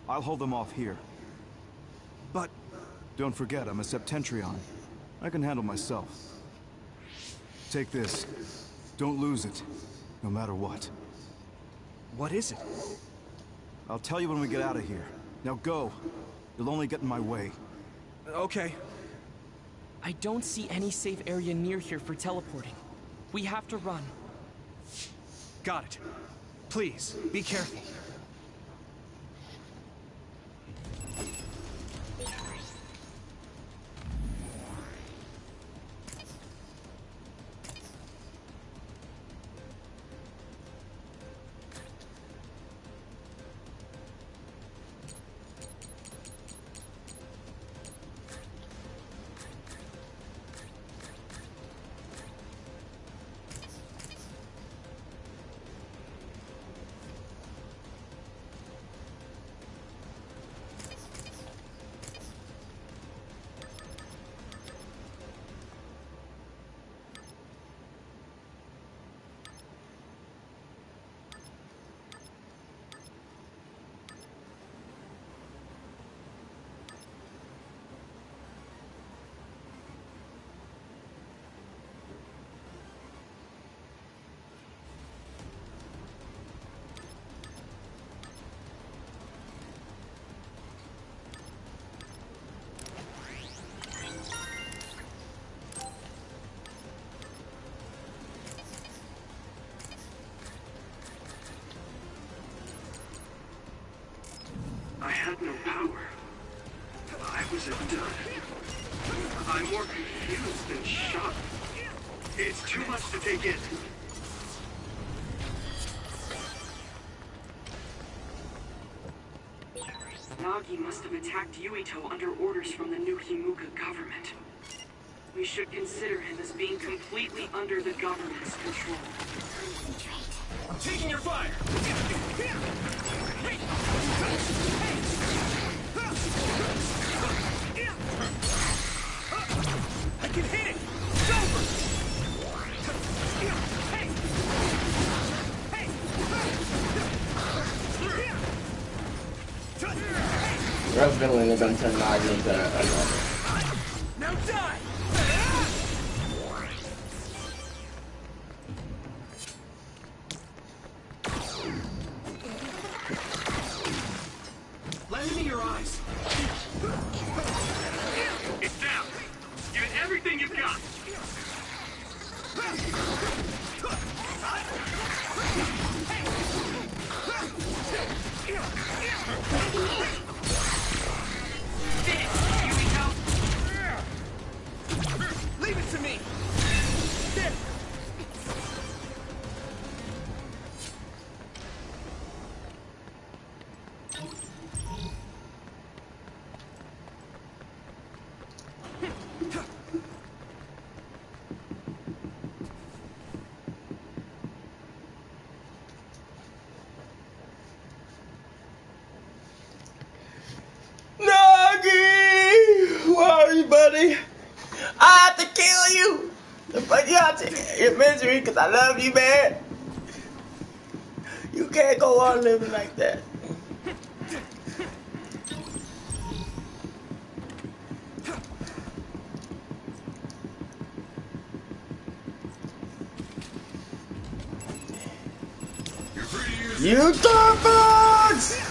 I'll hold them off here. But... Don't forget, I'm a Septentrion. I can handle myself. Take this. Don't lose it, no matter what. What is it? I'll tell you when we get out of here. Now go. You'll only get in my way. Okay. I don't see any safe area near here for teleporting. We have to run. Got it. Please, be careful. I had no power. I was a dud. I'm more confused than shocked. It's too much to take in. Nagi must have attacked Yuito under orders from the new Himuka government. We should consider him as being completely under the government's control. I'm taking your fire! I can hit it! It's over! Hey! Hey! Real villain is gonna turn Nagi into a Now die! Let me in your eyes! But you have to your misery because I love you, man. You can't go on living like that. You dogs!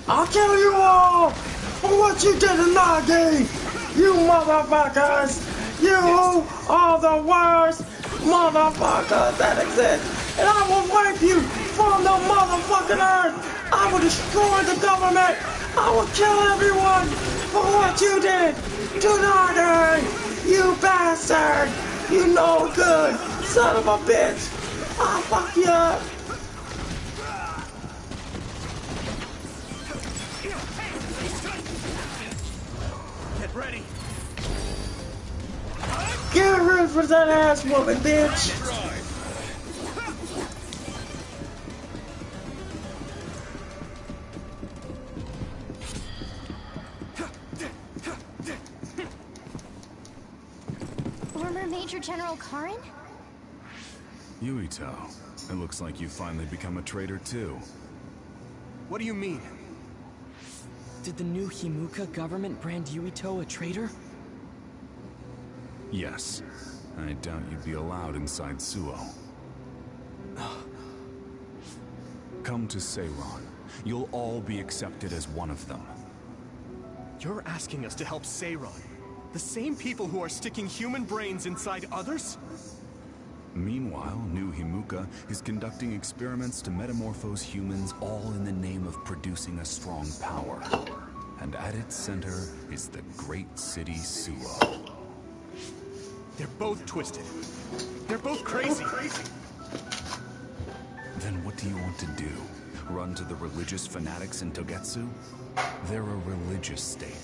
I'll kill you all for what you did to Nagi! You motherfuckers! You are the worst motherfuckers that exist! And I will wipe you from the motherfucking earth! I will destroy the government! I will kill everyone for what you did to Nagi! You bastard! You no good son of a bitch! I'll fuck you up! Get ready. Get rid for that ass woman, bitch! Former Major General Karin? Yuito, it looks like you finally become a traitor too. What do you mean? Did the new Himuka government brand Yuito a traitor? Yes. I doubt you'd be allowed inside Suo. Come to Seiron. You'll all be accepted as one of them. You're asking us to help Seiron? The same people who are sticking human brains inside others? Meanwhile, New Himuka is conducting experiments to metamorphose humans all in the name of producing a strong power. And at its center is the great city Suo. They're both twisted. They're both crazy. Then what do you want to do? Run to the religious fanatics in Togetsu? They're a religious state.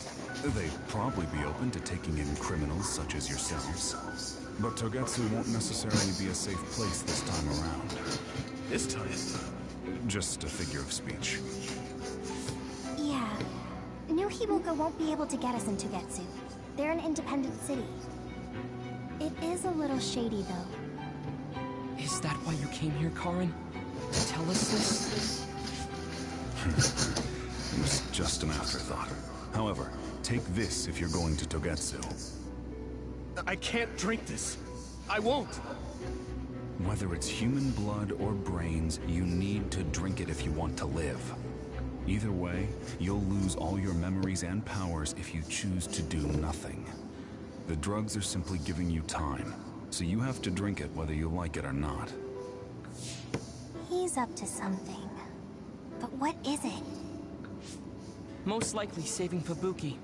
They'd probably be open to taking in criminals such as yourselves. But Togetsu won't necessarily be a safe place this time around. This time? Just a figure of speech. Yeah. New Himuka won't be able to get us into Getsu. They're an independent city. It is a little shady, though. Is that why you came here, Karin? To tell us this? It was just an afterthought. However, take this if you're going to Togetsu. I can't drink this. I won't. Whether it's human blood or brains, you need to drink it if you want to live. Either way, you'll lose all your memories and powers if you choose to do nothing. The drugs are simply giving you time, so you have to drink it whether you like it or not. He's up to something. But what is it? Most likely saving Fubuki.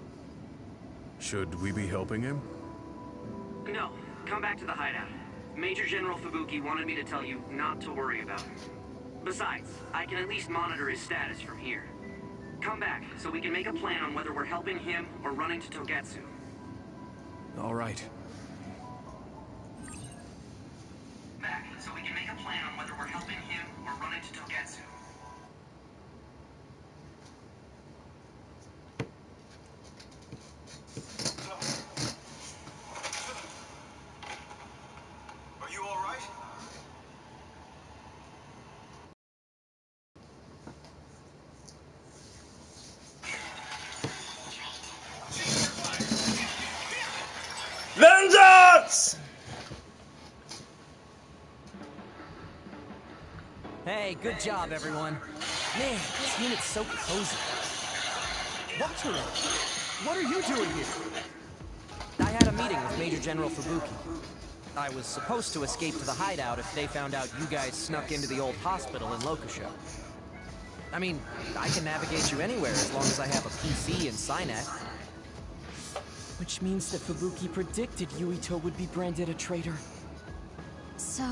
Should we be helping him? No, come back to the hideout. Major General Fubuki wanted me to tell you not to worry about him. Besides, I can at least monitor his status from here. Come back, so we can make a plan on whether we're helping him or running to Togetsu. All right. Back, so we can make a plan on whether we're helping him or running to Togetsu. Are you all right? Vengeance! Hey, good job, everyone. Man, this unit's so cozy. Wataru! What are you doing here? I had a meeting with Major General Fubuki. I was supposed to escape to the hideout if they found out you guys snuck into the old hospital in Lokusho. I mean, I can navigate you anywhere as long as I have a PC and Cynet. Which means that Fubuki predicted Yuito would be branded a traitor. So,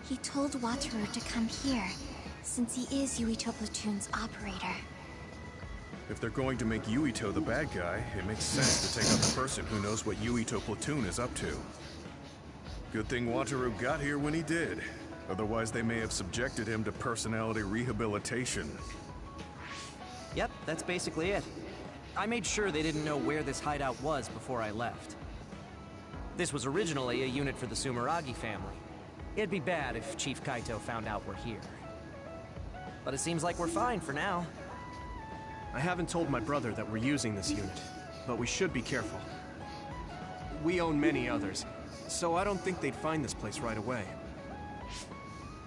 he told Wataru to come here, since he is Yuito Platoon's operator. If they're going to make Yuito the bad guy, it makes sense to take out the person who knows what Yuito Platoon is up to. Good thing Wataru got here when he did. Otherwise, they may have subjected him to personality rehabilitation. Yep, that's basically it. I made sure they didn't know where this hideout was before I left. This was originally a unit for the Sumeragi family. It'd be bad if Chief Kaito found out we're here. But it seems like we're fine for now. I haven't told my brother that we're using this unit, but we should be careful. We own many others, so I don't think they'd find this place right away.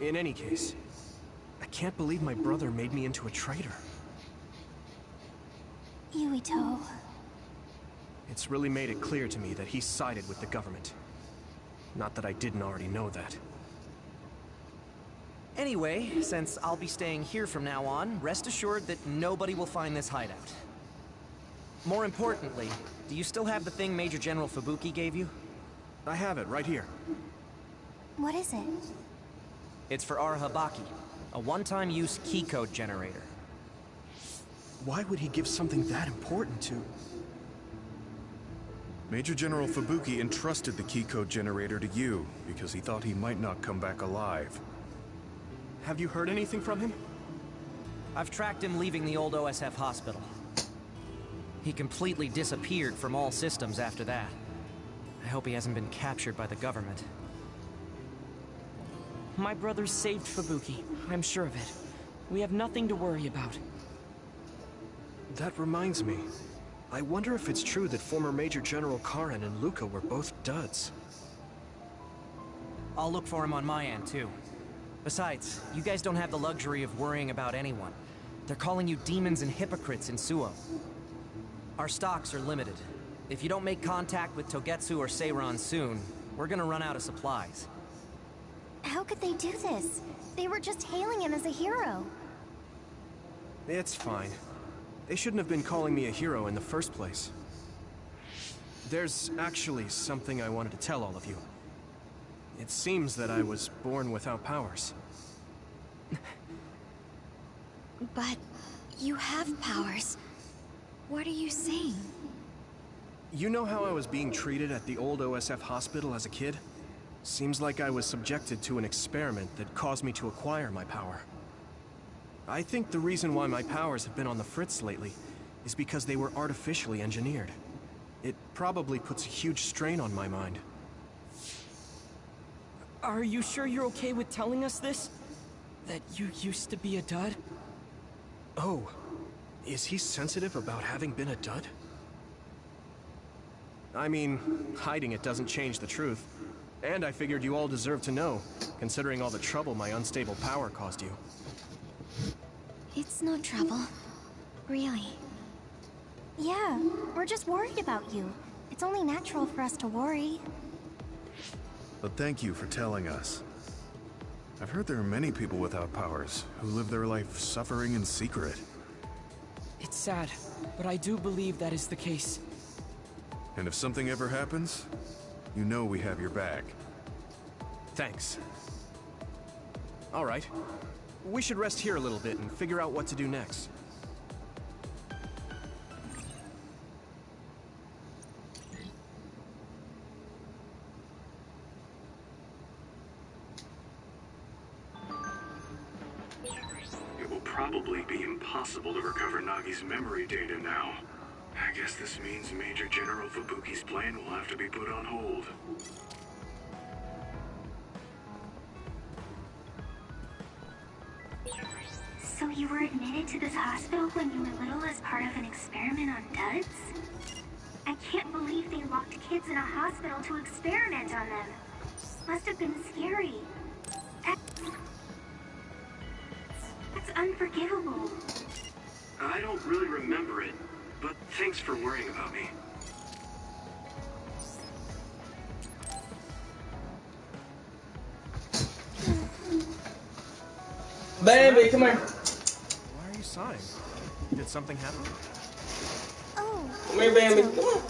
In any case, I can't believe my brother made me into a traitor. Yuito. It's really made it clear to me that he sided with the government. Not that I didn't already know that. Anyway, since I'll be staying here from now on, rest assured that nobody will find this hideout. More importantly, do you still have the thing Major General Fubuki gave you? I have it right here. What is it? It's for our Habaki, a one-time use key code generator. Why would he give something that important to... Major General Fubuki entrusted the key code generator to you because he thought he might not come back alive. Have you heard anything from him? I've tracked him leaving the old OSF hospital. He completely disappeared from all systems after that. I hope he hasn't been captured by the government. My brother saved Fubuki, I'm sure of it. We have nothing to worry about. That reminds me. I wonder if it's true that former Major General Karen and Luca were both duds. I'll look for him on my end, too. Besides, you guys don't have the luxury of worrying about anyone. They're calling you demons and hypocrites in Suo. Our stocks are limited. If you don't make contact with Togetsu or Seiran soon, we're gonna run out of supplies. How could they do this? They were just hailing him as a hero. It's fine. They shouldn't have been calling me a hero in the first place. There's actually something I wanted to tell all of you. It seems that I was born without powers. But you have powers. What are you saying? You know how I was being treated at the old OSF hospital as a kid? Seems like I was subjected to an experiment that caused me to acquire my power. I think the reason why my powers have been on the fritz lately is because they were artificially engineered. It probably puts a huge strain on my mind. Are you sure you're okay with telling us this? That you used to be a dud? Oh, is he sensitive about having been a dud? I mean, hiding it doesn't change the truth. And I figured you all deserve to know, considering all the trouble my unstable power caused you. It's no trouble. Really. Yeah, we're just worried about you. It's only natural for us to worry. But thank you for telling us. I've heard there are many people without powers who live their life suffering in secret. It's sad, but I do believe that is the case. And if something ever happens, you know we have your back. Thanks. All right. We should rest here a little bit and figure out what to do next. It will probably be impossible to recover Nagi's memory data now. I guess this means Major General Fubuki's plan will have to be put on hold. So you were admitted to this hospital when you were little as part of an experiment on duds? I can't believe they locked kids in a hospital to experiment on them. Must have been scary. That's unforgivable. I don't really remember it, but thanks for worrying about me. Baby, come here. Why are you sighing? Did something happen? Oh. Come here, baby. Come on.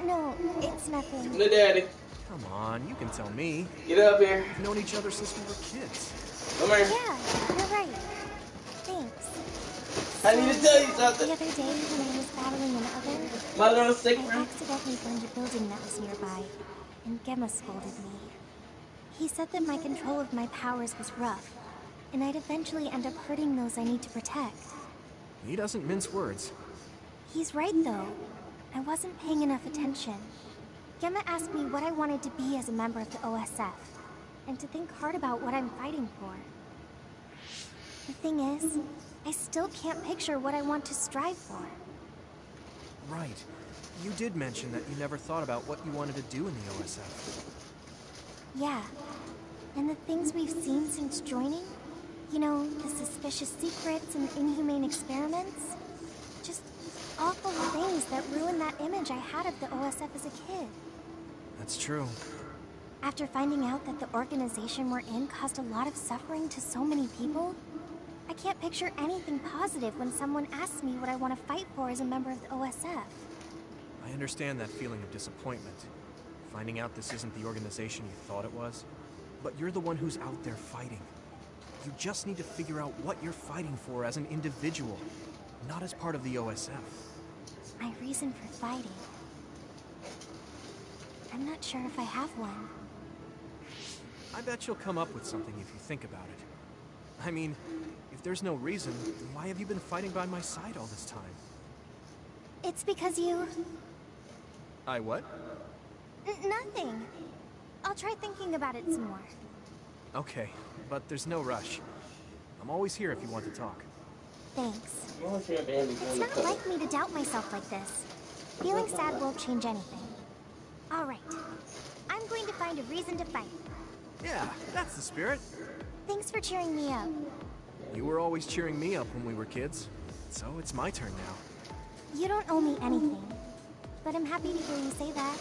No, it's nothing. Little daddy. Come on, you can tell me. Get up here. We've known each other since we were kids. Come here. Yeah, you're right. Thanks. I need to tell you something. The other day when I was battling an oven, My little sick I friend. accidentally burned a building that was nearby, and Gemma scolded me. He said that my control of my powers was rough, and I'd eventually end up hurting those I need to protect. He doesn't mince words. He's right, though. I wasn't paying enough attention. Gemma asked me what I wanted to be as a member of the OSF, and to think hard about what I'm fighting for. The thing is, I still can't picture what I want to strive for. Right. You did mention that you never thought about what you wanted to do in the OSF. Yeah. And the things we've seen since joining? You know, the suspicious secrets and inhumane experiments? Just awful things that ruined that image I had of the OSF as a kid. That's true. After finding out that the organization we're in caused a lot of suffering to so many people, I can't picture anything positive when someone asks me what I want to fight for as a member of the OSF. I understand that feeling of disappointment. Finding out this isn't the organization you thought it was. But you're the one who's out there fighting. You just need to figure out what you're fighting for as an individual, not as part of the OSF. My reason for fighting? I'm not sure if I have one. I bet you'll come up with something if you think about it. I mean, if there's no reason, then why have you been fighting by my side all this time? It's because you... I what? Nothing. I'll try thinking about it some more. Okay, but there's no rush. I'm always here if you want to talk. Thanks. It's not like me to doubt myself like this. Feeling sad won't change anything. Alright. I'm going to find a reason to fight. Yeah, that's the spirit. Thanks for cheering me up. You were always cheering me up when we were kids, so it's my turn now. You don't owe me anything, but I'm happy to hear you say that.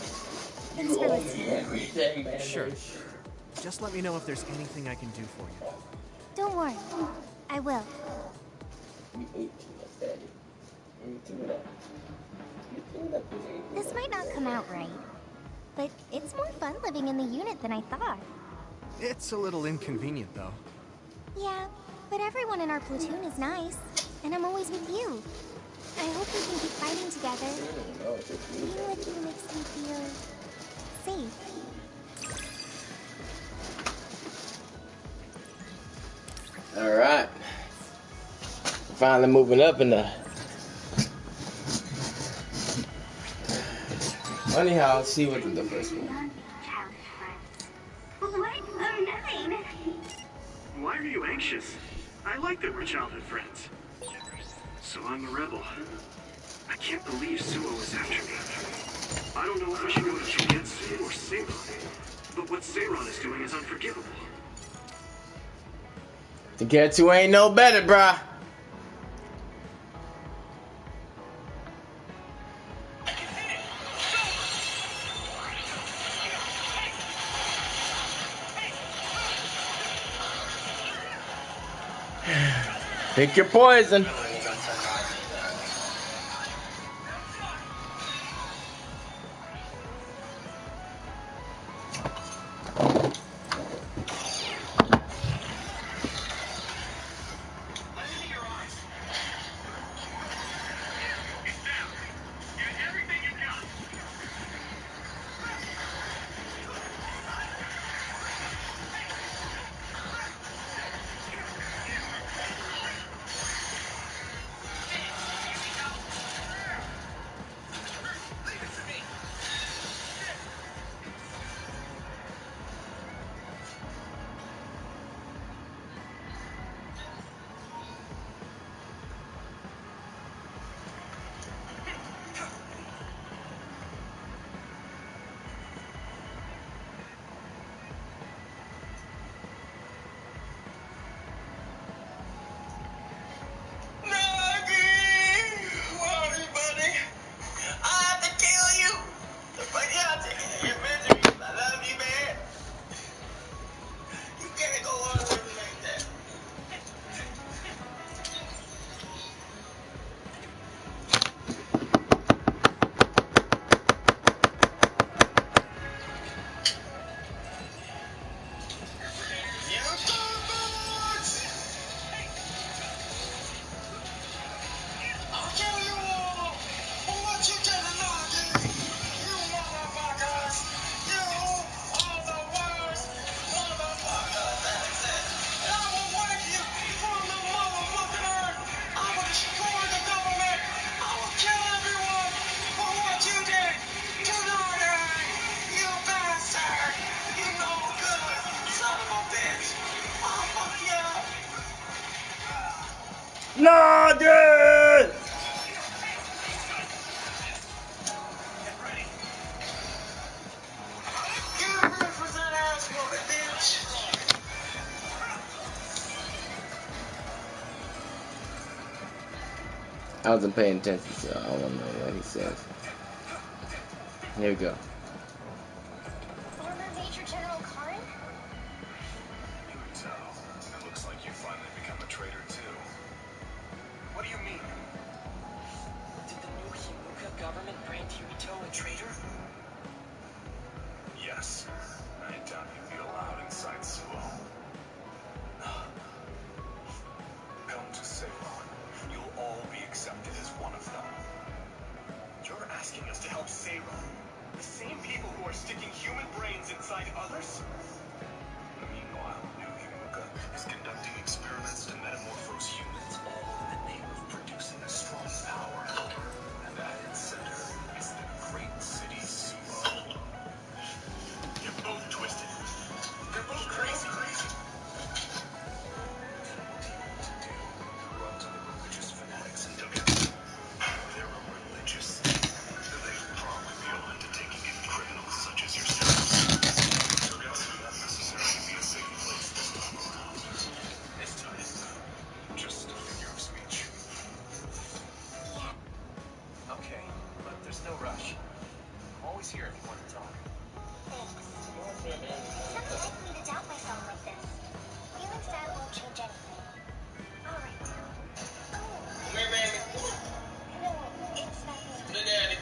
Thanks for listening. Sure. Just let me know if there's anything I can do for you. Don't worry. I will. This might not come out right, but it's more fun living in the unit than I thought. It's a little inconvenient, though. Yeah, but everyone in our platoon is nice, and I'm always with you. I hope we can keep fighting together. Being with you makes me feel safe. Alright. Finally moving up in the... Funny how she wasn't the first one. What? Oh, nothing. Why are you anxious? I like that we're childhood friends. So I'm a rebel. I can't believe Suo is after me. I don't know if I should go to Shigetsu or Seiron, but what Seiron is doing is unforgivable. Shigetsu ain't no better, bruh. Pick your poison. No, dude! I wasn't paying attention, so I don't know what he says. Here we go. Former Major General Karen? So, it looks like you finally become a traitor too. What do you mean? Did the new Himuka government brand Yuito a traitor? Yes. I doubt you'd be allowed inside Suo. Come to Ceylon. You'll all be accepted as one of them. You're asking us to help Seiron? The same people who are sticking human brains inside others? Meanwhile, New Himuka is conducting experiments to metamorphose humans, all in the name of producing a strong power. And at its center is the great city Suo. You're both twisted. They're both crazy. Run to the religious fanatics and took it. They were religious. They'd probably be open to taking in criminals such as yourselves. Turgot's won't necessarily be a safe place this time around. This time, just a figure of speech. Okay, but there's no rush. I'm always here if you want to talk. Thanks. It's not polite for me to doubt myself like this. You and Dad won't change anything. Alright. Oh. Come here, baby. No, it's nothing. Good daddy.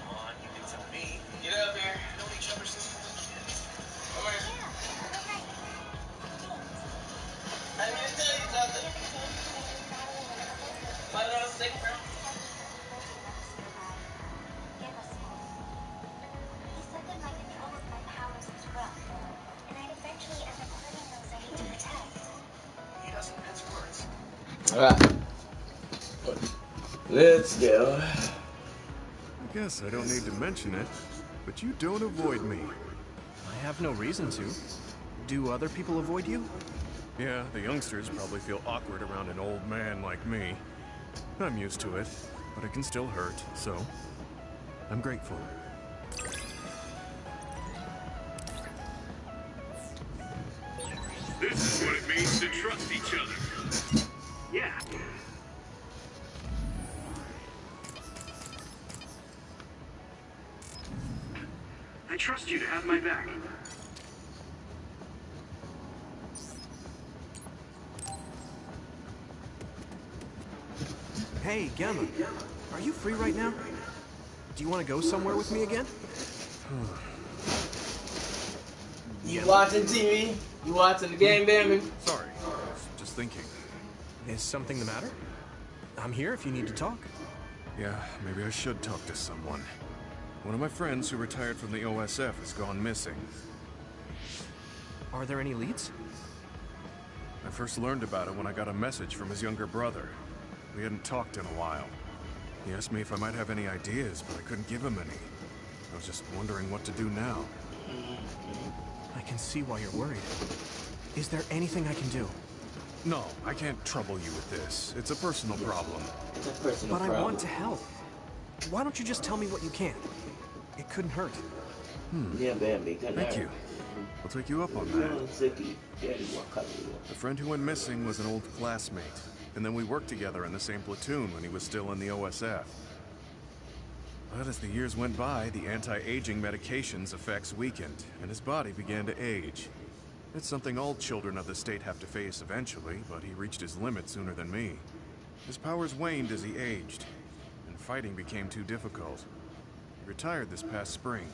Come on, you can tell me. Get up here. We've known each other since we were kids. Come here. Yeah, you're right. Thanks. I need to tell you The something. other day, when you were battling the NEXUS, My little sick friend. give us one. He said that my control of my powers was rough, and I'd eventually end up hurting those I need to protect. He doesn't mince words. Alright. Let's go. I guess I don't need to mention it, but you don't avoid me. I have no reason to. Do other people avoid you? Yeah, the youngsters probably feel awkward around an old man like me. I'm used to it, but it can still hurt, so I'm grateful. This is what it means to trust each other. Yeah. I trust you to have my back. Hey, Gemma. Are you free right now? Do you want to go somewhere with me again? You watching TV? You watching the game, baby? Sorry, just thinking. Is something the matter? I'm here if you need to talk. Yeah, maybe I should talk to someone. One of my friends who retired from the OSF has gone missing. Are there any leads? I first learned about it when I got a message from his younger brother. We hadn't talked in a while. He asked me if I might have any ideas, but I couldn't give him any. I was just wondering what to do now. I can see why you're worried. Is there anything I can do? No, I can't trouble you with this. It's a personal problem. It's a personal But problem. I want to help. Why don't you just tell me what you can? It couldn't hurt. Yeah, baby. Thank you. I'll take you up on that. The friend who went missing was an old classmate, and then we worked together in the same platoon when he was still in the OSF. But as the years went by, the anti-aging medication's effects weakened, and his body began to age. It's something all children of the state have to face eventually, but he reached his limit sooner than me. His powers waned as he aged, and fighting became too difficult. He retired this past spring.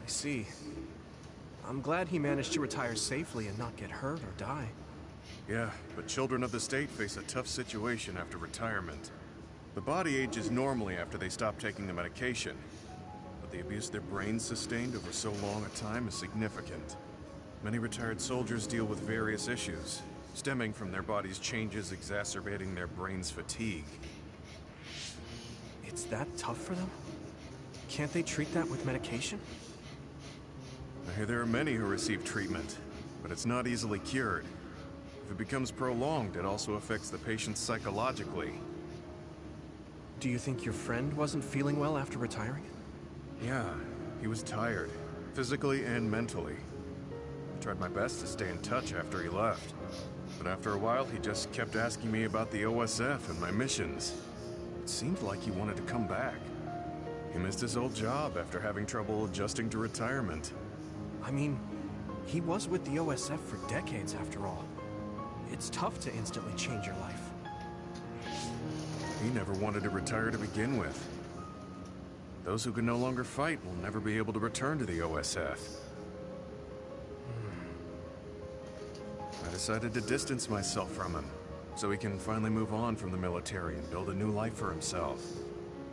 I see. I'm glad he managed to retire safely and not get hurt or die. Yeah, but children of the state face a tough situation after retirement. The body ages normally after they stop taking the medication, but the abuse their brains sustained over so long a time is significant. Many retired soldiers deal with various issues, stemming from their body's changes exacerbating their brain's fatigue. It's that tough for them? Can't they treat that with medication? I hear there are many who receive treatment, but it's not easily cured. If it becomes prolonged, it also affects the patient psychologically. Do you think your friend wasn't feeling well after retiring? Yeah, he was tired, physically and mentally. I tried my best to stay in touch after he left. But after a while, he just kept asking me about the OSF and my missions. It seemed like he wanted to come back. He missed his old job after having trouble adjusting to retirement. I mean, he was with the OSF for decades after all. It's tough to instantly change your life. He never wanted to retire to begin with. Those who can no longer fight will never be able to return to the OSF. I decided to distance myself from him, so he can finally move on from the military and build a new life for himself.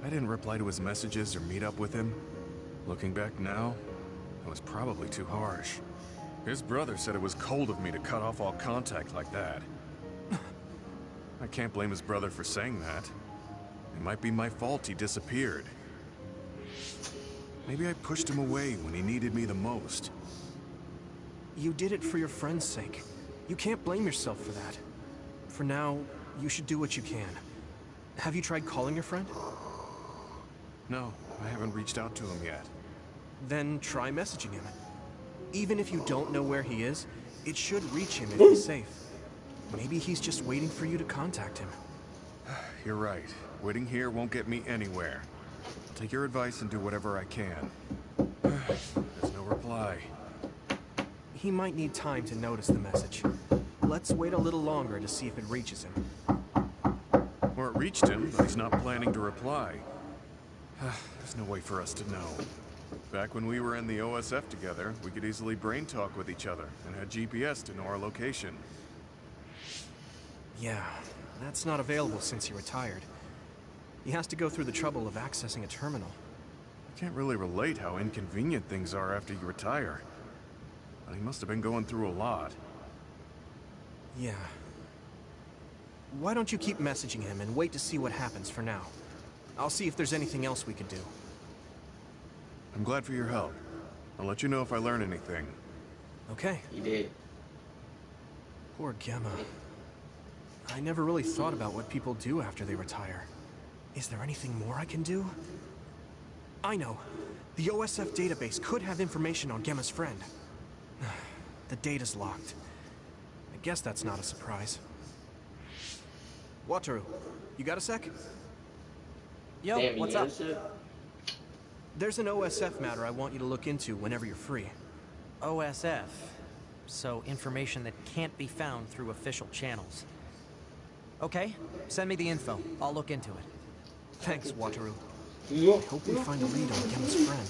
I didn't reply to his messages or meet up with him. Looking back now, I was probably too harsh. His brother said it was cold of me to cut off all contact like that. I can't blame his brother for saying that. It might be my fault he disappeared. Maybe I pushed him away when he needed me the most. You did it for your friend's sake. You can't blame yourself for that. For now, you should do what you can. Have you tried calling your friend? No, I haven't reached out to him yet. Then try messaging him. Even if you don't know where he is, it should reach him if he's safe. Maybe he's just waiting for you to contact him. You're right. Waiting here won't get me anywhere. I'll take your advice and do whatever I can. There's no reply. He might need time to notice the message. Let's wait a little longer to see if it reaches him. Or it reached him, but he's not planning to reply. There's no way for us to know. Back when we were in the OSF together, we could easily brain talk with each other and had GPS to know our location. Yeah, that's not available since he retired. He has to go through the trouble of accessing a terminal. I can't really relate how inconvenient things are after you retire. But he must have been going through a lot. Yeah. Why don't you keep messaging him and wait to see what happens for now? I'll see if there's anything else we can do. I'm glad for your help. I'll let you know if I learn anything. Okay. He did. Poor Gemma. I never really thought about what people do after they retire. Is there anything more I can do? I know. The OSF database could have information on Gemma's friend. The data's locked. I guess that's not a surprise. Wataru, you got a sec? Yo, Damn, what's up? There's an OSF matter I want you to look into whenever you're free. OSF. So information that can't be found through official channels. Okay, send me the info. I'll look into it. Thanks, Wataru. Yeah. I hope we find a lead on Gemma's friend.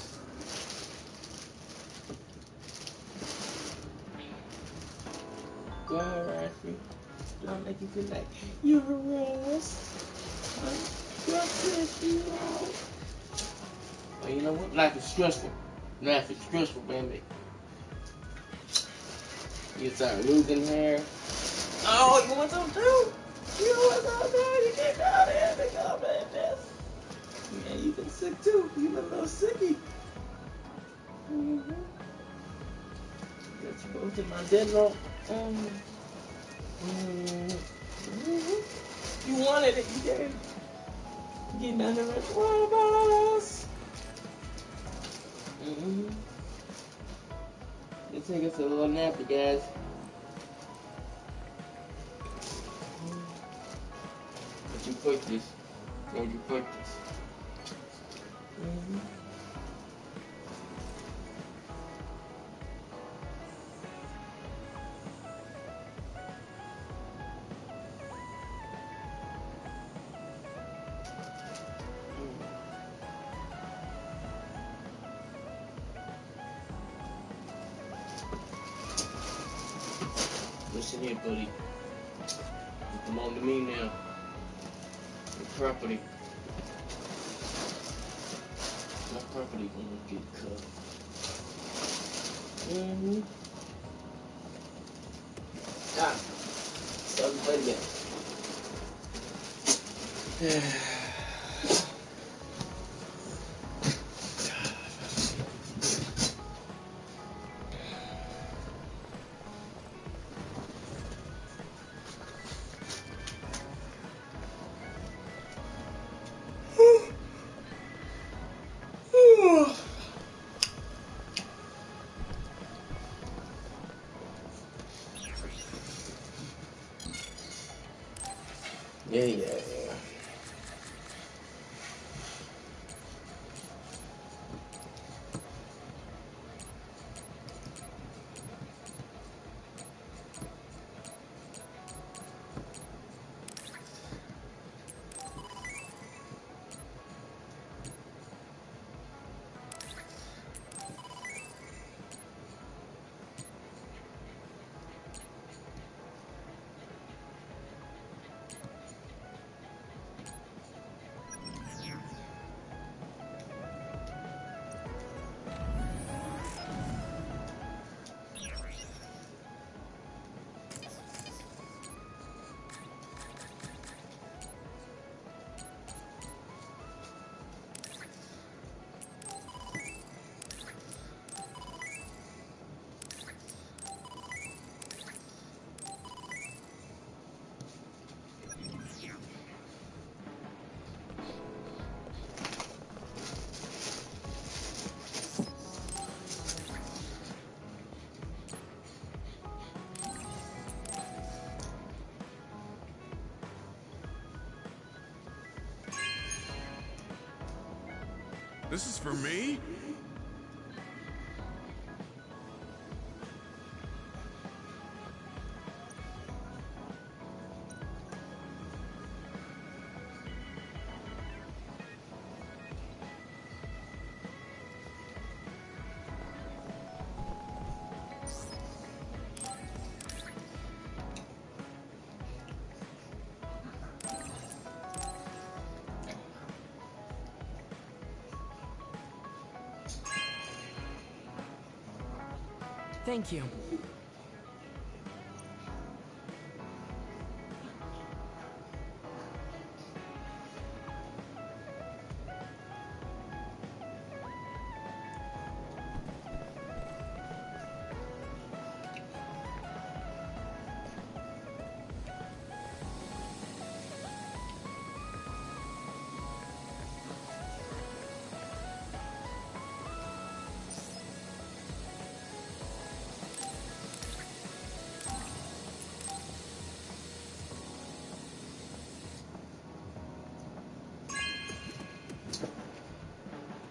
Go ahead, Rafi. Don't make you feel like you're harassed. Oh, you know what? Life is stressful. Life is stressful, baby. You start losing hair. Oh, you want some too? You want some too? You get down here and go like this. Man, you've been sick too. You've been a little sicky. Mm-hmm. Got you both in my dental. You wanted it, you gave it. Getting under the waterballs. Let's take us a little nappy, guys. But you put this. Where'd you put this? Listen here, buddy. You belong to me now. Your property. My property gonna get cut. Ah. Start the fight again. Yeah. This is for me? Thank you.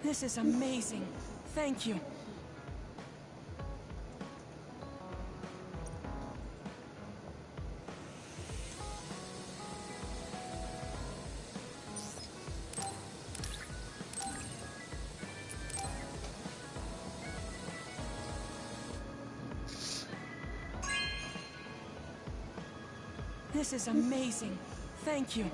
This is amazing. Thank you. This is amazing. Thank you.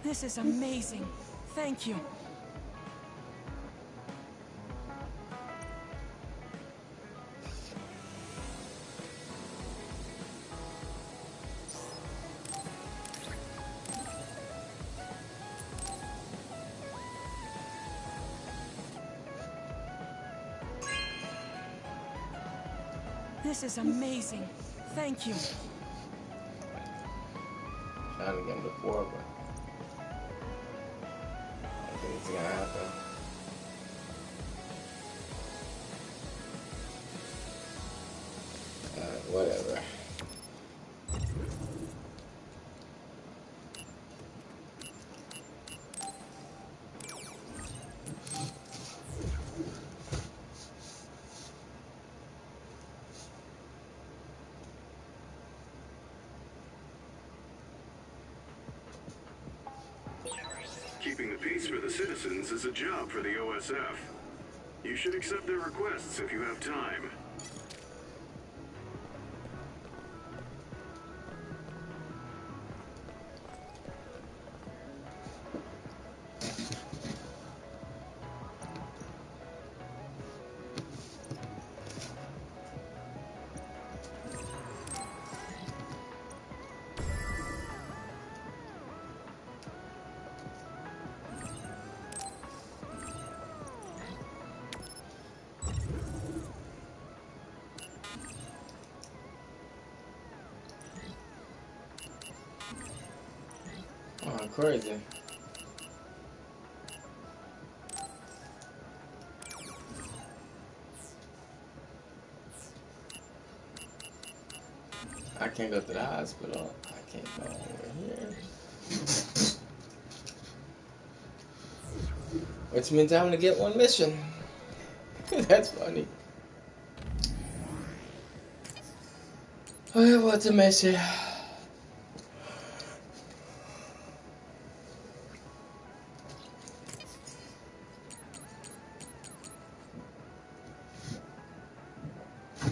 This is amazing. Thank you. This is amazing. Thank you. Trying to get him before, but I don't think it's gonna happen. Whatever. Keeping the peace for the citizens is a job for the OSF. You should accept their requests if you have time. I'm crazy. I can't go to the hospital. I can't go over here. Which means I'm gonna get one mission. That's funny. Oh, what's a mission?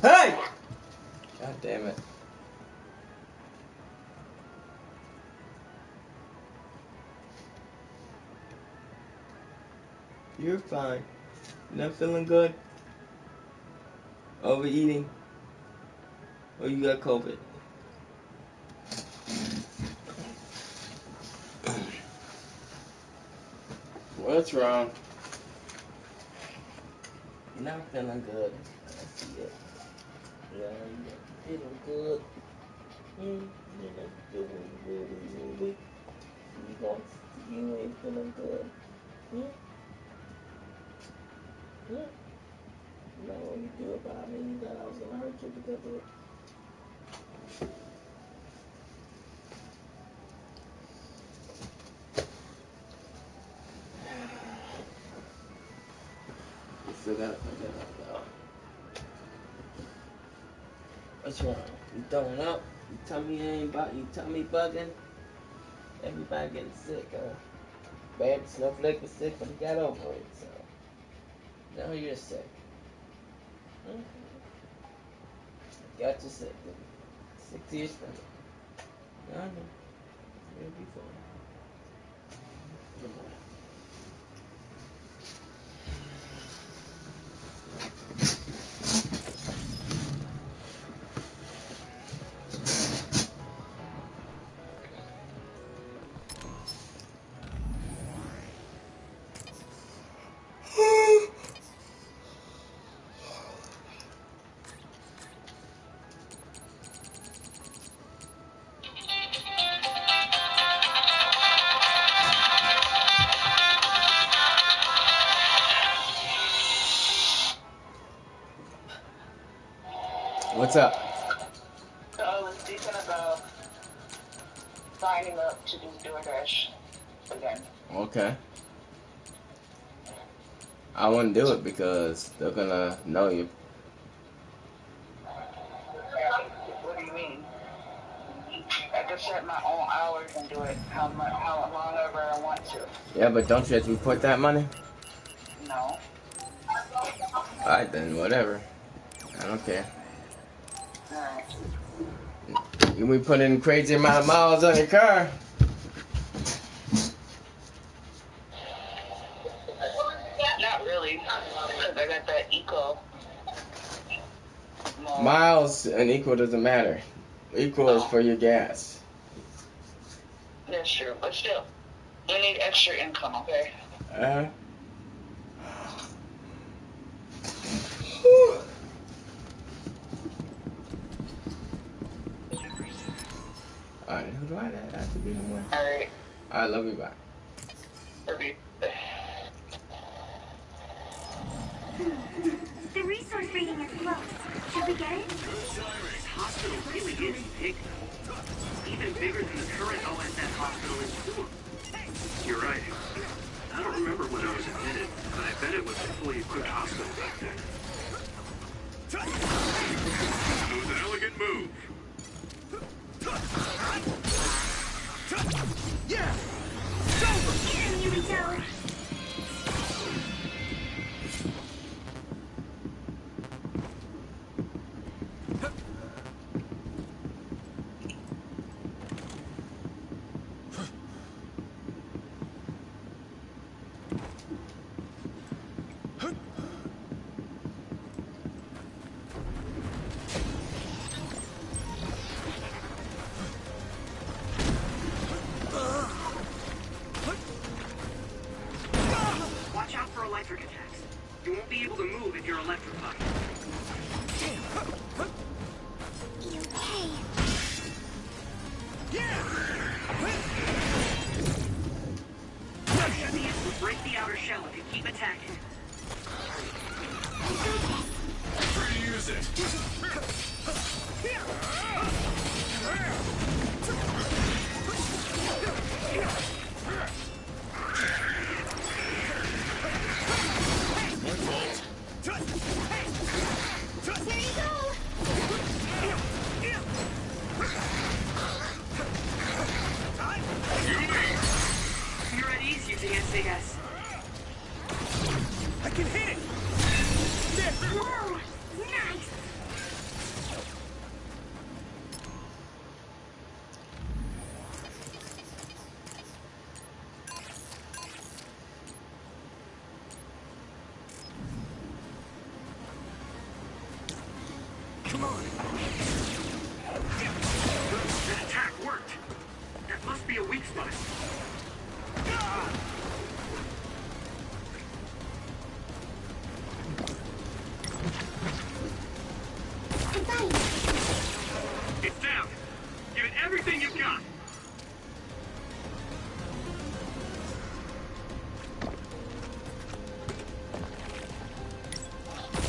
Hey! God damn it. You're fine. Not feeling good? Overeating? Or you got COVID? What's wrong? Not feeling good. I see it. Yeah, you're feeling good. You're not feeling really. You ain't feeling good. You know what you do about me? You thought I was gonna hurt you because of it. You still gotta put that up though. What's wrong? You throwing up? You tell me you tell me bugging? Everybody getting sick, huh? Bad Snowflake was sick, but he got over it, so now you're sick. Okay. Got you sick, didn't you? Sick to your stomach. I know. You'll be fine. Come on. What's up? So I was thinking about signing up to do DoorDash again. Okay. I wouldn't do it because they're gonna know you. What do you mean? I can set my own hours and do it how long ever I want to. Yeah, but don't you have to report that money? No. Alright then, whatever. I don't care. Alright. You be putting crazy amount of miles on your car. Not really, because I got that eco mode. Miles and equal doesn't matter. Equal is for your gas. That's true, but still, you need extra income, okay? Alright, who do I have to be anymore? Alright. Alright, love you, bye. Okay. The resource reading is close. Should we get it? This hospital really is big. Even bigger than the current OSF hospital in Sewell. You're right. I don't remember when I was admitted, but I bet it was a fully equipped hospital back then. That was an elegant move. Yeah! Get him, Yurito! Watch out for electric attacks. You won't be able to move if you're electrified. You okay? Break the outer shell if you keep attacking. Free to use it. You're at ease using SAS. I can hit it! Whoa! Nice! Come on! That attack worked. That must be a weak spot. It's down. Give it everything you've got.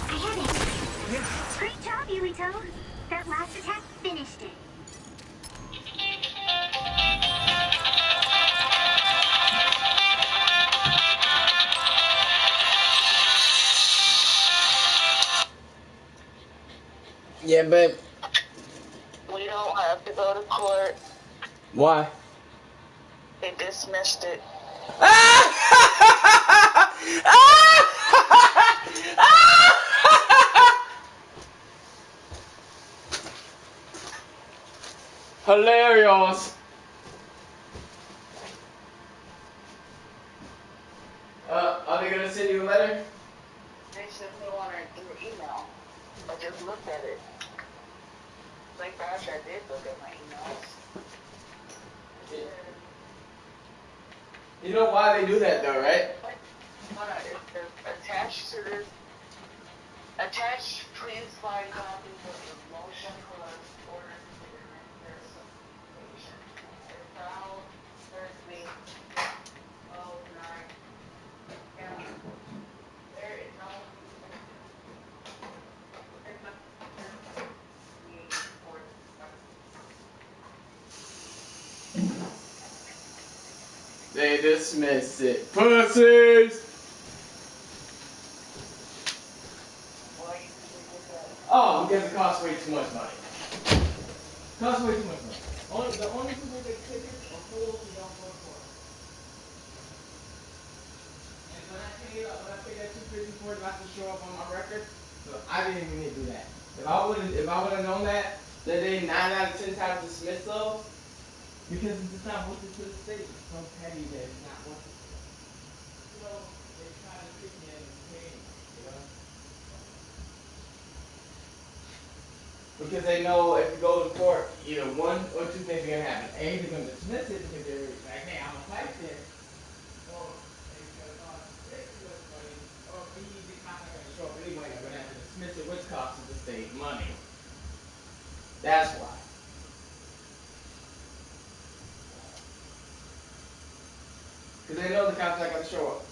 I have it! Great job, Yuito! That last attack finished it. Yeah, babe. We don't have to go to court. Why? They dismissed it. Hilarious. Are they gonna send you a letter? They sent me one through email. I just looked at it. Thank gosh I did look at my emails. You know why they do that though, right? Hold on, it's attached to this. Attached, please find copies of the motion plus order to the patient. It's filed Thursday, 12/9. Yeah. There is no. They dismiss it. Pussies! Oh, because it costs way too much money. Costs way too much money. The only people that take tickets are fools who don't go to court. And when I paid that $254 not to show up on my record, so I didn't even need to do that. If I would have known that they 9 out of 10 times dismiss those, because it's just not worth it to the state. It's so petty that it's not worth it. So they try to trick me into paying, you know? Because they know if you go to court, either one or two things are gonna happen. A, they're gonna dismiss it because they're like, hey, I'm gonna fight this. Or it's gonna cost way too much money. Or B, the cops are gonna show up anyway. They're gonna have to dismiss it, which costs the state money. That's why. Because they know the cops are gonna show up.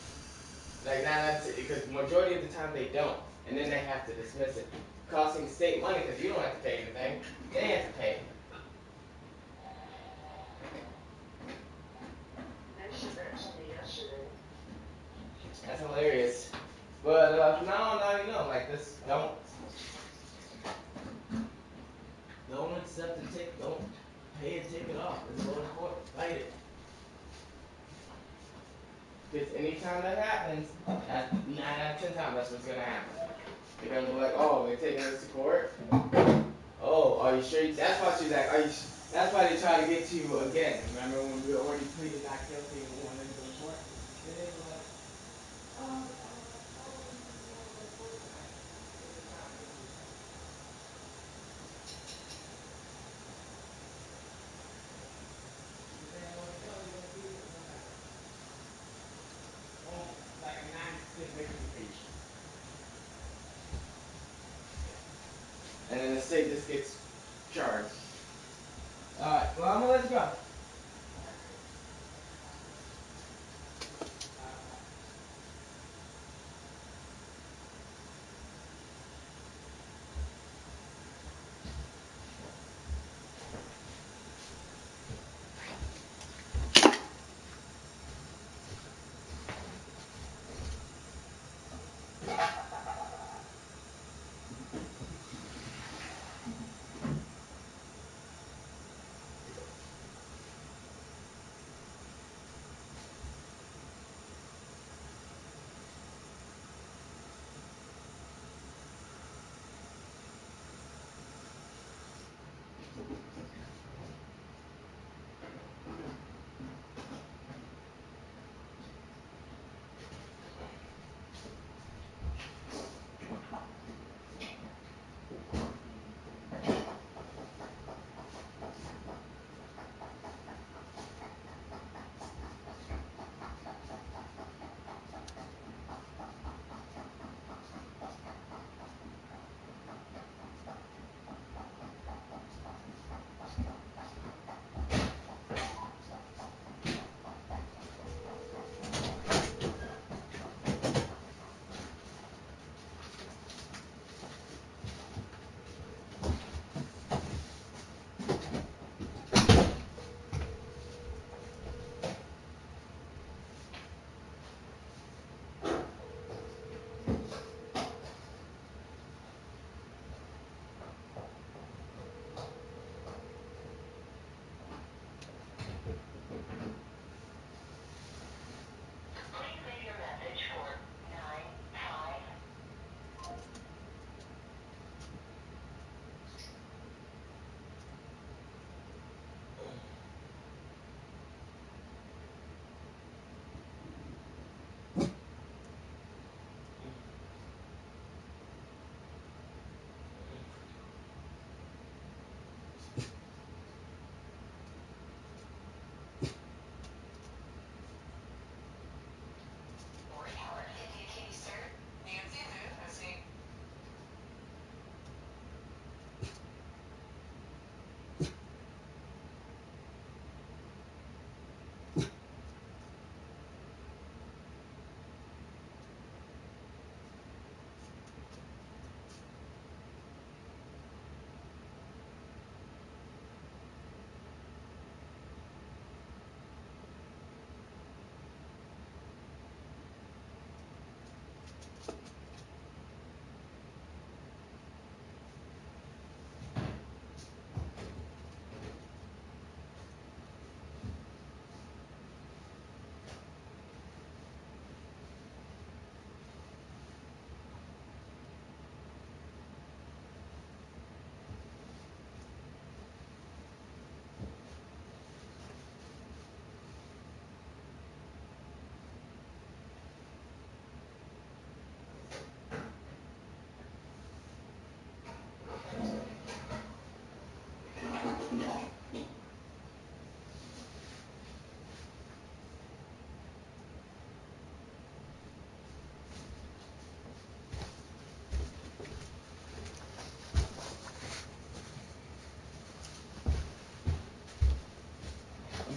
Like, now that's it. Because majority of the time they don't. And then they have to dismiss it. Costing the state money because you don't have to pay anything. They have to pay. They should have told me yesterday. That's hilarious. But now you know, like this, don't accept the ticket, don't pay a ticket off. Just go to court, fight it. Because anytime that happens, 9 out of 10 times that's what's gonna happen. They're gonna be like, oh, they're taking us to court. Oh, are you sure? That's why she's like, that's why they try to get to you again. Remember when we already pleaded not guilty and we wanted to go to court? Then they were like, oh. Like a 9% victimization. And then the state just gets charged. Alright, well, I'm gonna let you go.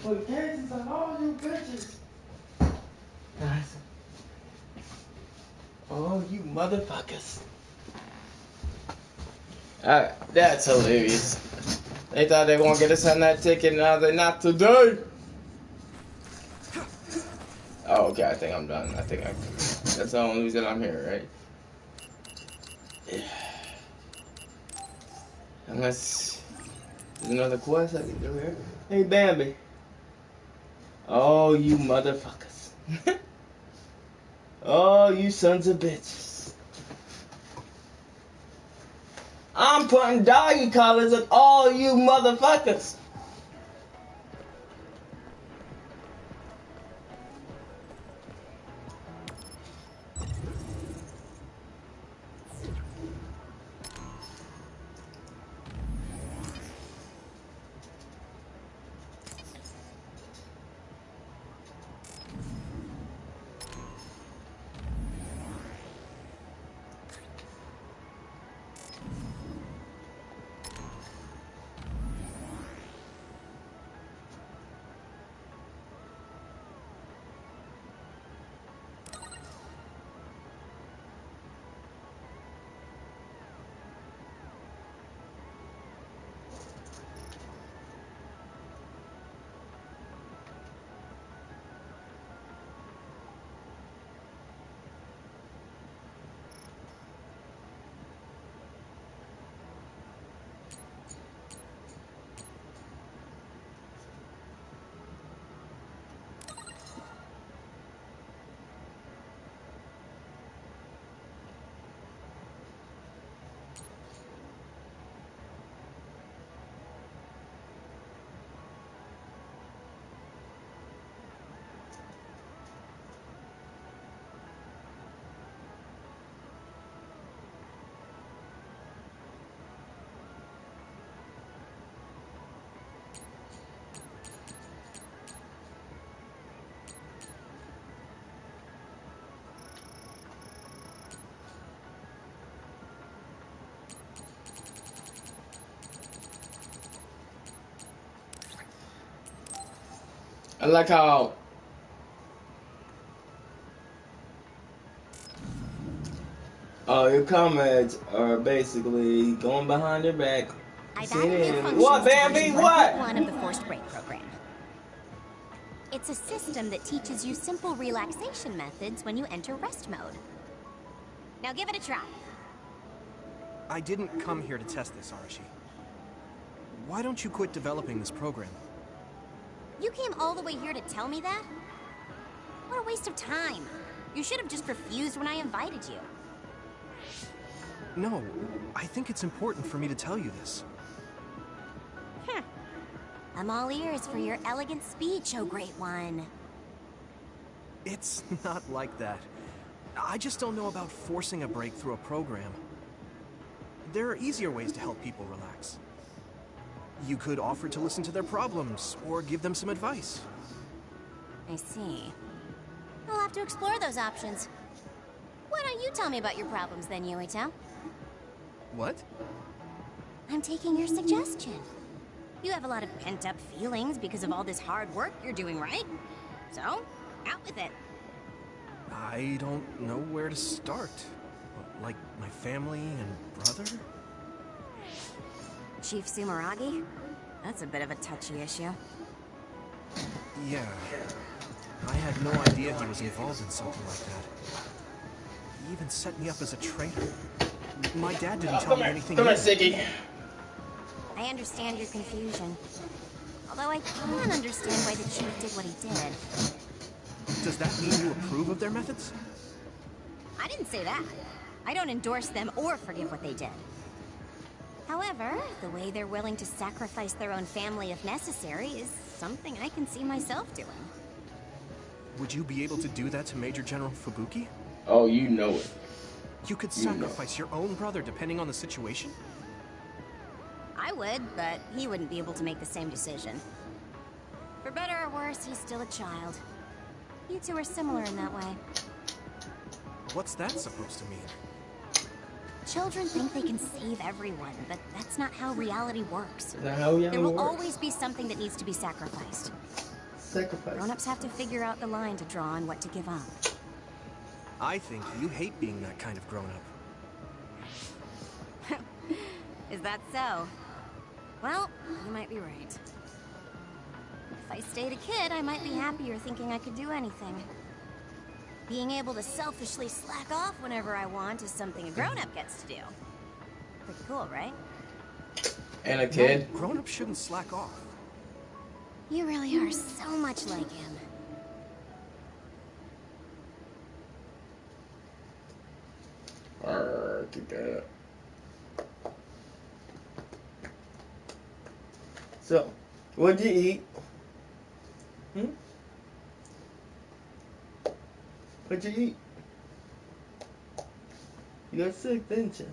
notifications on all you bitches. Oh, you motherfuckers. That's hilarious. They thought they won't get us on that ticket, now they're not today. Oh, okay, I think I'm done. That's the only reason I'm here, right? Yeah. Unless there's another quest I can do here. Hey, Bambi. Oh, you motherfuckers. Oh, you sons of bitches. I'm putting doggy collars on all you motherfuckers. I like how your comrades are basically going behind their back. I've added new functions What, to Bambi? version What? 1.1 of the Forced Break program. It's a system that teaches you simple relaxation methods when you enter rest mode. Now give it a try. I didn't come here to test this, Arashi. Why don't you quit developing this program? You came all the way here to tell me that? What a waste of time. You should have just refused when I invited you. No, I think it's important for me to tell you this. I'm all ears for your elegant speech, oh great one. It's not like that. I just don't know about forcing a break through a program. There are easier ways to help people relax. You could offer to listen to their problems, or give them some advice. I see. I'll have to explore those options. Why don't you tell me about your problems then, Yuito? What? I'm taking your suggestion. You have a lot of pent-up feelings because of all this hard work you're doing, right? So, out with it. I don't know where to start. Like my family and brother? Chief Sumeragi? That's a bit of a touchy issue. Yeah. I had no idea he was involved in something like that. He even set me up as a traitor. My dad didn't tell me anything. Come here, Siggy. I understand your confusion. Although I can't understand why the chief did what he did. Does that mean you approve of their methods? I didn't say that. I don't endorse them or forgive what they did. However, the way they're willing to sacrifice their own family if necessary is something I can see myself doing. Would you be able to do that to Major General Fubuki? Oh, you know it. You could sacrifice your own brother depending on the situation? I would, but he wouldn't be able to make the same decision. For better or worse, he's still a child. You two are similar in that way. What's that supposed to mean? Children think they can save everyone, but that's not how reality works. Is that how reality There will works? always be something that needs to be sacrificed. sacrifice. Grown-ups have to figure out the line to draw and what to give up. I think you hate being that kind of grown-up. Is that so? Well, you might be right. If I stayed a kid, I might be happier thinking I could do anything. Being able to selfishly slack off whenever I want is something a grown-up gets to do. Pretty cool, right? And a kid. No, grown-ups shouldn't slack off. You really are so much like him. Get that. So, what'd you eat? What'd you eat? You got sick, didn't you?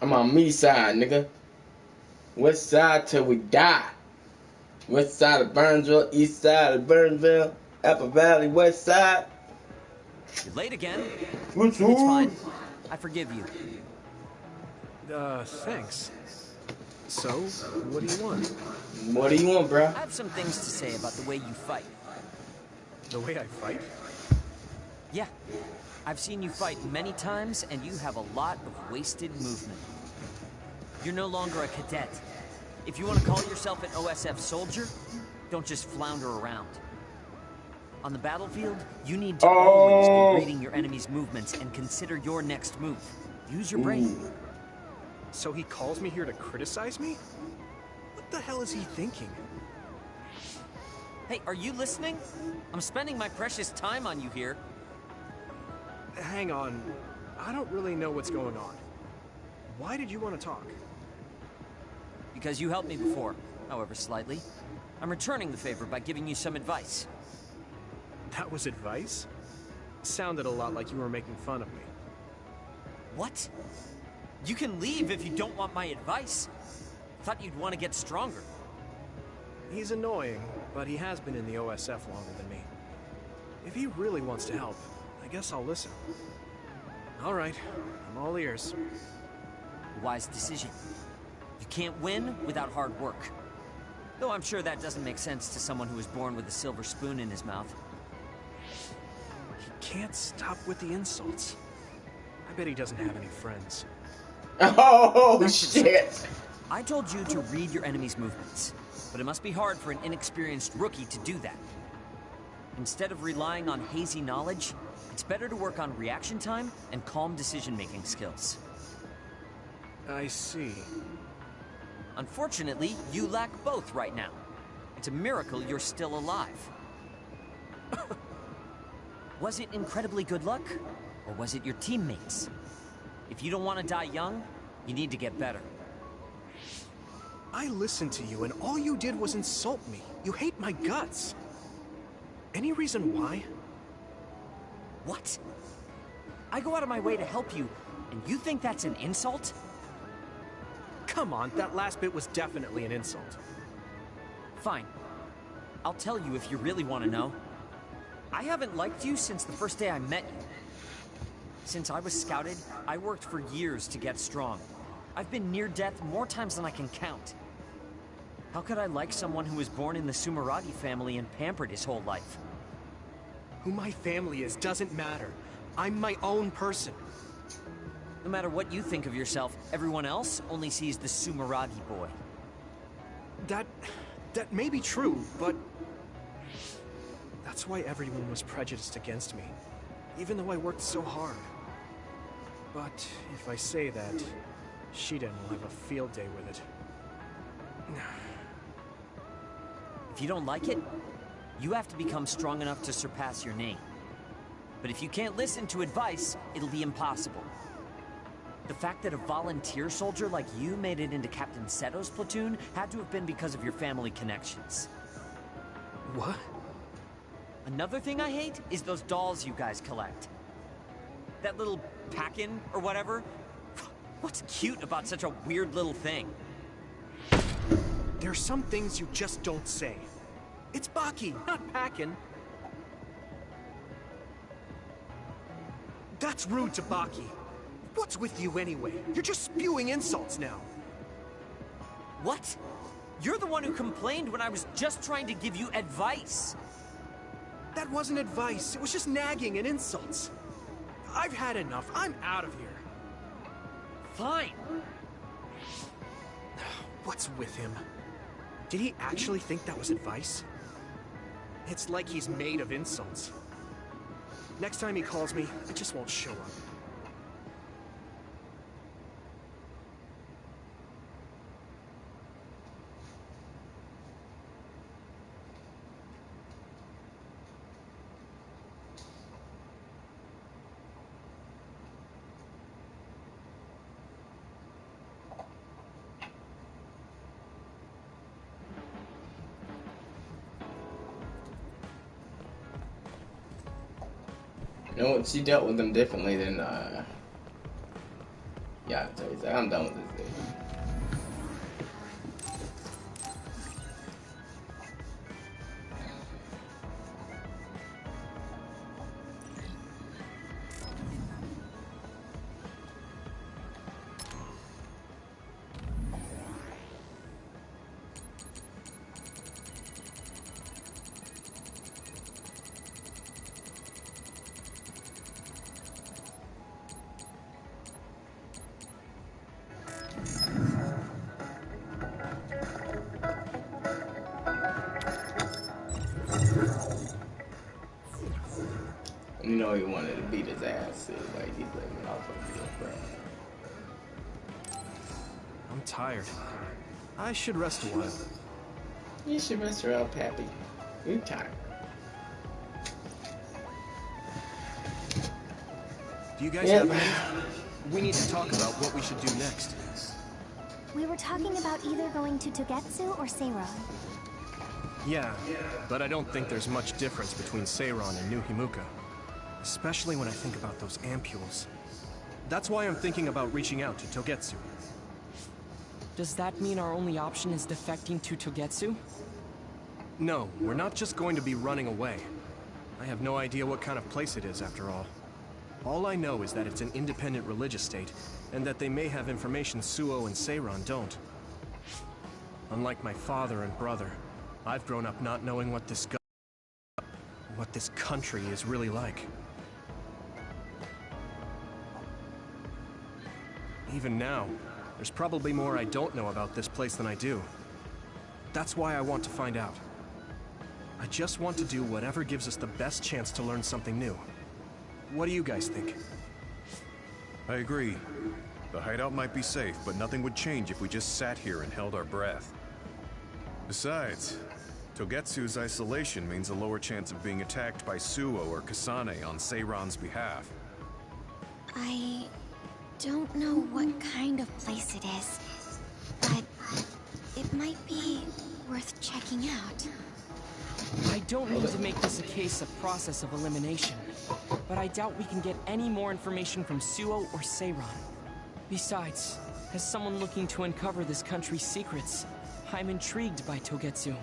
I'm on me side, nigga. West side till we die. West side of Burnsville, east side of Burnsville, Upper Valley, west side. You're late again. What's It's fine. I forgive you. Thanks. So, what do you want? What do you want, bro? I have some things to say about the way you fight. The way I fight? Yeah. I've seen you fight many times, and you have a lot of wasted movement. You're no longer a cadet. If you want to call yourself an OSF soldier, don't just flounder around. On the battlefield, you need to always be reading your enemy's movements and consider your next move. Use your brain. So he calls me here to criticize me? What the hell is he thinking? Hey, are you listening? I'm spending my precious time on you here. Hang on. I don't really know what's going on. Why did you want to talk? Because you helped me before, however slightly. I'm returning the favor by giving you some advice. That was advice? Sounded a lot like you were making fun of me. What? You can leave if you don't want my advice. Thought you'd want to get stronger. He's annoying, but he has been in the OSF longer than me. If he really wants to help, I guess I'll listen. All right, I'm all ears. Wise decision. You can't win without hard work. Though I'm sure that doesn't make sense to someone who was born with a silver spoon in his mouth. He can't stop with the insults. I bet he doesn't have any friends. Oh, shit! I told you to read your enemy's movements, but it must be hard for an inexperienced rookie to do that. Instead of relying on hazy knowledge, it's better to work on reaction time and calm decision-making skills. I see. Unfortunately, you lack both right now. It's a miracle you're still alive. Was it incredibly good luck? Or was it your teammates? If you don't want to die young, you need to get better. I listened to you and all you did was insult me. You hate my guts. Any reason why? What? I go out of my way to help you, and you think that's an insult? Come on, that last bit was definitely an insult. Fine. I'll tell you if you really want to know. I haven't liked you since the first day I met you. Since I was scouted, I worked for years to get strong. I've been near death more times than I can count. How could I like someone who was born in the Sumeragi family and pampered his whole life? Who my family is doesn't matter. I'm my own person. No matter what you think of yourself, everyone else only sees the Sumeragi boy. That may be true, but that's why everyone was prejudiced against me, even though I worked so hard. But if I say that, Shiden will have a field day with it. If you don't like it, you have to become strong enough to surpass your name. But if you can't listen to advice, it'll be impossible. The fact that a volunteer soldier like you made it into Captain Seto's platoon had to have been because of your family connections. What? Another thing I hate is those dolls you guys collect. That little pack-in or whatever. What's cute about such a weird little thing? There are some things you just don't say. It's Baki, not Packin. That's rude to Baki. What's with you anyway? You're just spewing insults now. What? You're the one who complained when I was just trying to give you advice. That wasn't advice. It was just nagging and insults. I've had enough. I'm out of here. Fine. What's with him? Did he actually think that was advice? It's like he's made of insults. Next time he calls me, I just won't show up. You know, she dealt with them differently than, yeah, I'll tell you that. I'm done with this thing. You know he wanted to beat his ass, too. Like, he's living off of his friend. I'm tired. I should rest a while. You should rest around, Pappy. You're tired. Do you guys have any? We need to talk about what we should do next. We were talking about either going to Togetsu or Seiron. Yeah, but I don't think there's much difference between Seiron and New Himuka. Especially when I think about those ampules. That's why I'm thinking about reaching out to Togetsu. Does that mean our only option is defecting to Togetsu? No, we're not just going to be running away. I have no idea what kind of place it is, after all. All I know is that it's an independent religious state, and that they may have information Suo and Seiron don't. Unlike my father and brother, I've grown up not knowing what this country is really like. Even now, there's probably more I don't know about this place than I do. That's why I want to find out. I just want to do whatever gives us the best chance to learn something new. What do you guys think? I agree. The hideout might be safe, but nothing would change if we just sat here and held our breath. Besides, Togetsu's isolation means a lower chance of being attacked by Suo or Kasane on Seiron's behalf. I don't know what kind of place it is, but it might be worth checking out. I don't mean to make this a case of process of elimination, but I doubt we can get any more information from Suo or Seiron. Besides, as someone looking to uncover this country's secrets, I'm intrigued by Togetsu.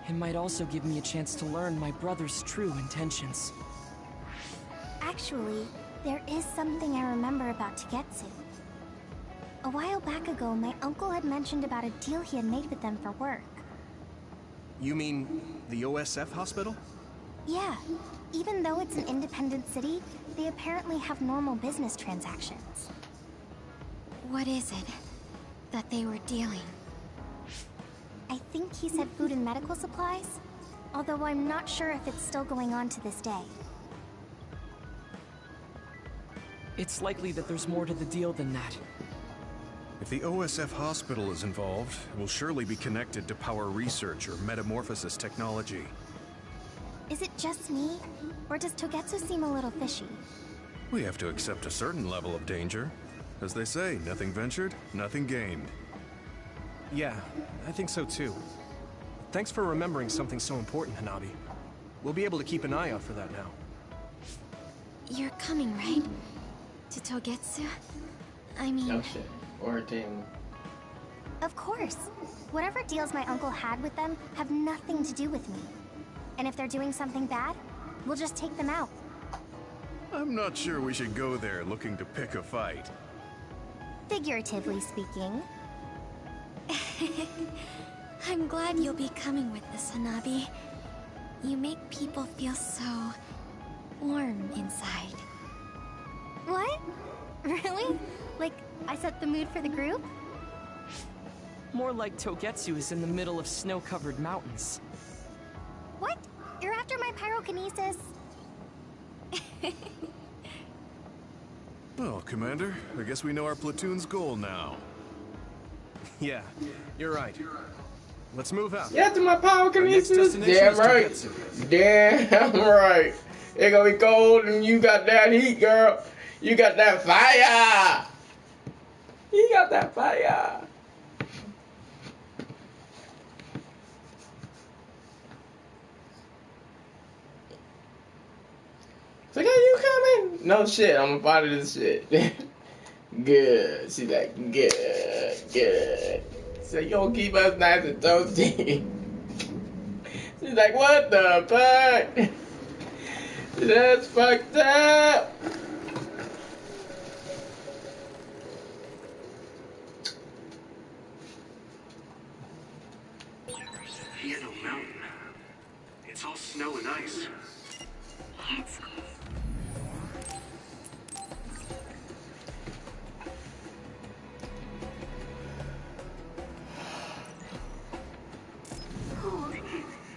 It might also give me a chance to learn my brother's true intentions. Actually, there is something I remember about Togetsu. A while back ago, my uncle had mentioned about a deal he had made with them for work. You mean the OSF hospital? Yeah. Even though it's an independent city, they apparently have normal business transactions. What is it that they were dealing? I think he said food and medical supplies, although I'm not sure if it's still going on to this day. It's likely that there's more to the deal than that. If the OSF hospital is involved, it will surely be connected to power research or metamorphosis technology. Is it just me, or does Togetsu seem a little fishy? We have to accept a certain level of danger. As they say, nothing ventured, nothing gained. Yeah, I think so too. Thanks for remembering something so important, Hanabi. We'll be able to keep an eye out for that now. You're coming, right? To Togetsu? I mean... Oh shit. Or a team. Of course. Whatever deals my uncle had with them have nothing to do with me. And if they're doing something bad, we'll just take them out. I'm not sure we should go there looking to pick a fight. Figuratively speaking. I'm glad you'll be coming with us, Hanabi. You make people feel so... warm inside. What? Really? Like, I set the mood for the group? More like Togetsu is in the middle of snow-covered mountains. What? You're after my pyrokinesis? Well, Commander, I guess we know our platoon's goal now. Yeah, you're right. Let's move out. Yeah, to my pyrokinesis. Damn Damn right. Damn right. It's gonna be cold and you got that heat, girl. You got that fire. You got that fire. It's like, are you coming? No shit, I'm a part of this shit. Good. She's like, good, good. So you don't keep us nice and toasty. She's like, what the fuck? That's fucked up. Yellow Mountain. It's all snow and ice. It's cold.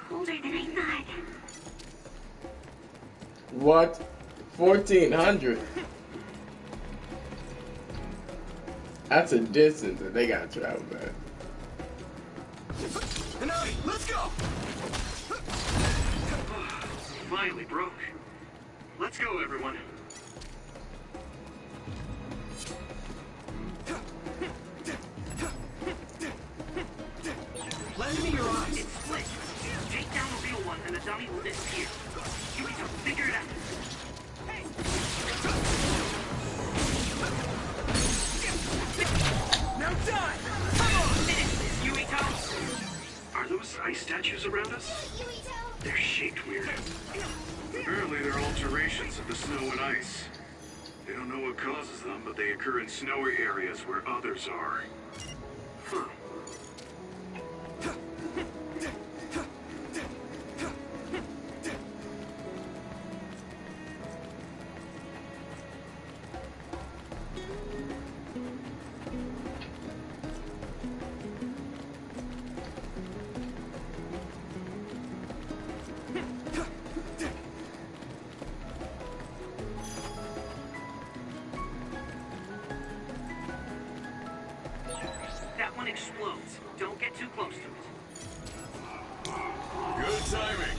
Colder than I thought. What? 1400? That's a distance that they gotta travel, man. Hanabi, let's go! Finally broke. Let's go, everyone. Lend me your eyes. It's split. Take down the real one and the dummy will disappear. You need to figure it out. Now die! Come on! Finish this, Yuito! Are those ice statues around us? They're shaped weird. Apparently they're alterations of the snow and ice. They don't know what causes them, but they occur in snowy areas where others are. Huh. That one explodes. Don't get too close to it. Good timing.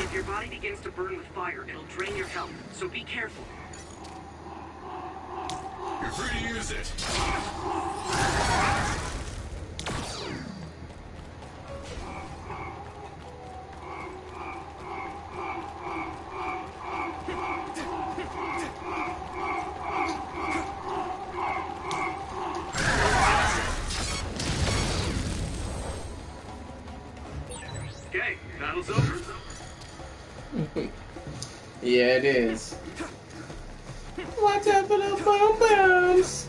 If your body begins to burn with fire, it'll drain your health, so be careful. You're free to use it. Okay, battle's over. Yeah, it is. Watch out for the boom booms.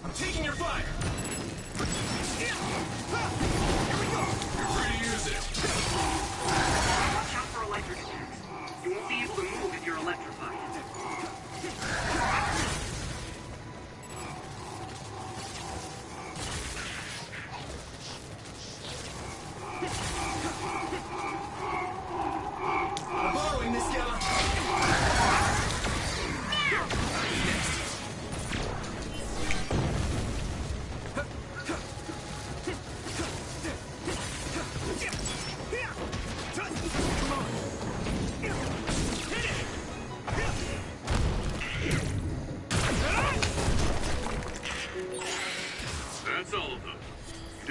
I'm taking your fire. Here we go. You're free to use it. Watch out for electric attacks. You won't be able to move if you're electrified.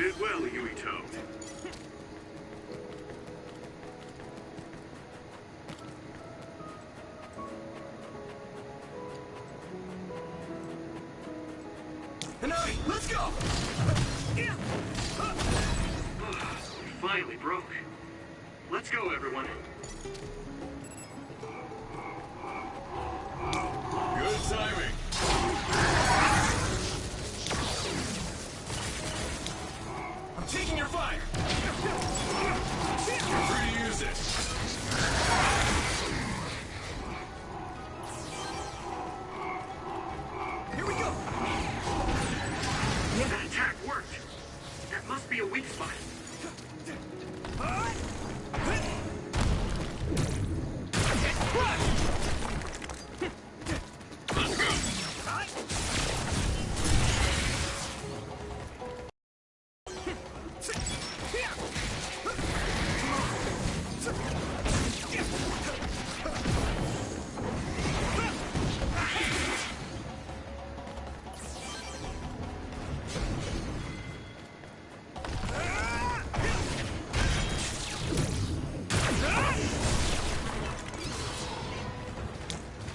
did well, Yuito. Hanabi, let's go! We finally broke. Let's go, everyone. Good timing. I'm taking your fire! You're free to use it. Here we go! That attack worked. That must be a weak spot. Let's go.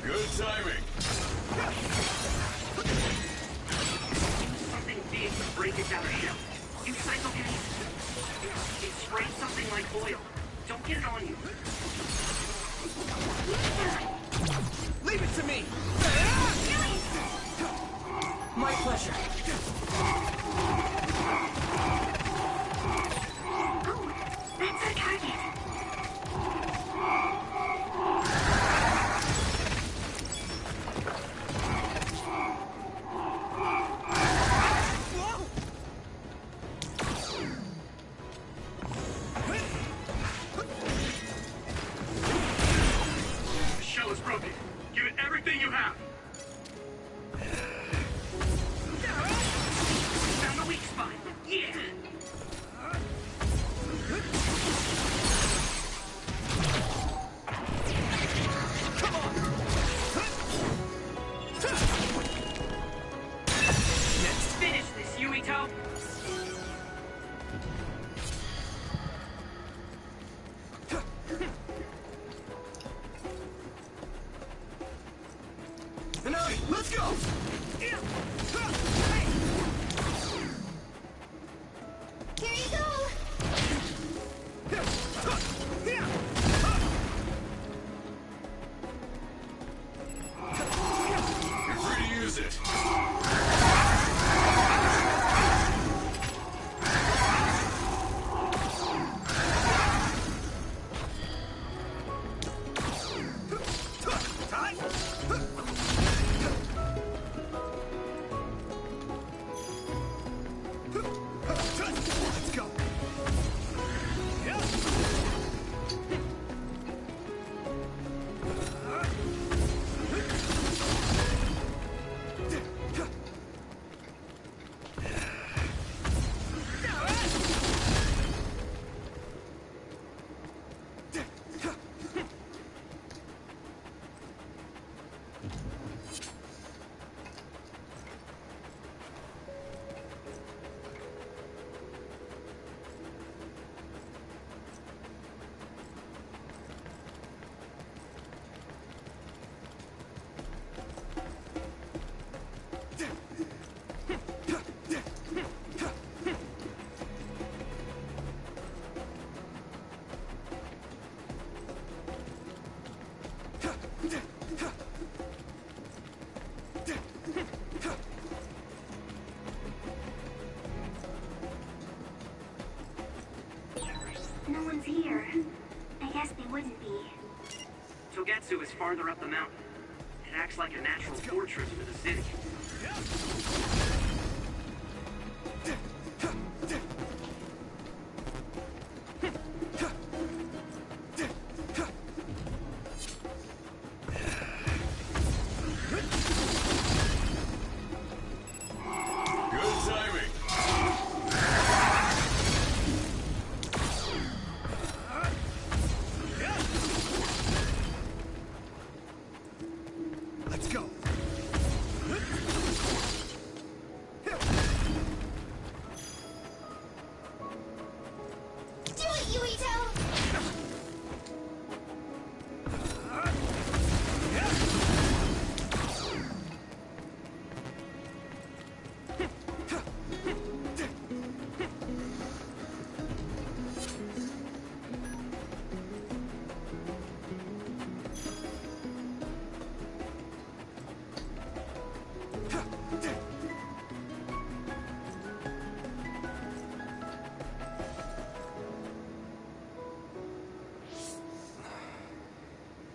Good timing. Something big to break it down a shell. You cycle can it sprays something like oil. Don't get it on you. Leave it to me! My pleasure. Oh, that's our target. The shell is broken. Give it everything you have. Found the weak spot. Yeah. Let's finish this, Yuito. Hanabi, let's go! Here you go! You're free to use it. Let's go! No one's here. I guess they wouldn't be. Togetsu is farther up the mountain. It acts like a natural fortress for the city. Good timing. Let's go!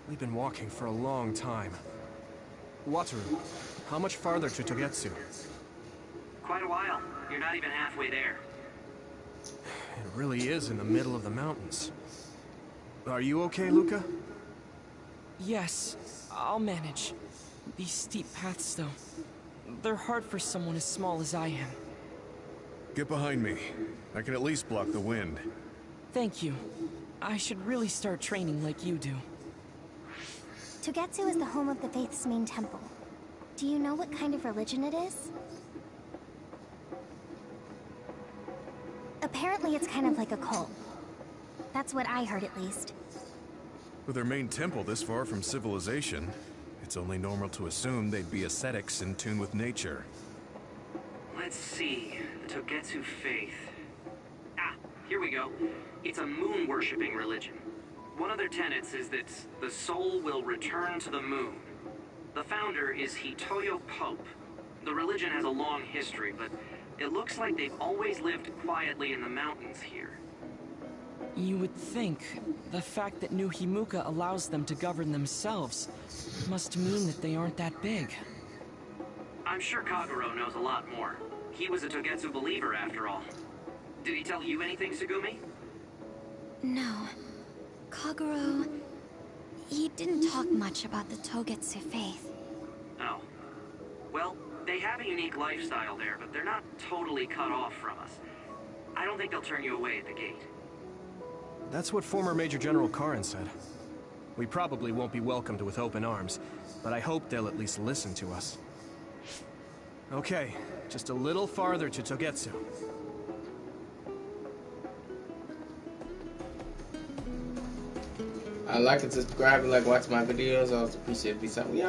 We've been walking for a long time. Wataru, how much farther to Togetsu? Quite a while. You're not even halfway there. It really is in the middle of the mountains. Are you okay, Luca? Yes, I'll manage. These steep paths, though, they're hard for someone as small as I am. Get behind me. I can at least block the wind. Thank you. I should really start training like you do. Togetsu is the home of the Faith's main temple. Do you know what kind of religion it is? Apparently it's kind of like a cult. That's what I heard, at least. With their main temple this far from civilization, it's only normal to assume they'd be ascetics in tune with nature. Let's see. The Togetsu faith. Ah, here we go. It's a moon-worshipping religion. One of their tenets is that the soul will return to the moon. The founder is Hitoyo Pope. The religion has a long history, but it looks like they've always lived quietly in the mountains here. You would think the fact that New Himuka allows them to govern themselves must mean that they aren't that big. I'm sure Kagero knows a lot more. He was a Togetsu believer, after all. Did he tell you anything, Tsugumi? No. Kagero... he didn't talk much about the Togetsu faith. Oh. Well, they have a unique lifestyle there, but they're not totally cut off from us. I don't think they'll turn you away at the gate. That's what former Major General Karin said. We probably won't be welcomed with open arms, but I hope they'll at least listen to us. Okay, just a little farther to Togetsu. I like and subscribe and watch my videos. I also appreciate it. Peace out. We out.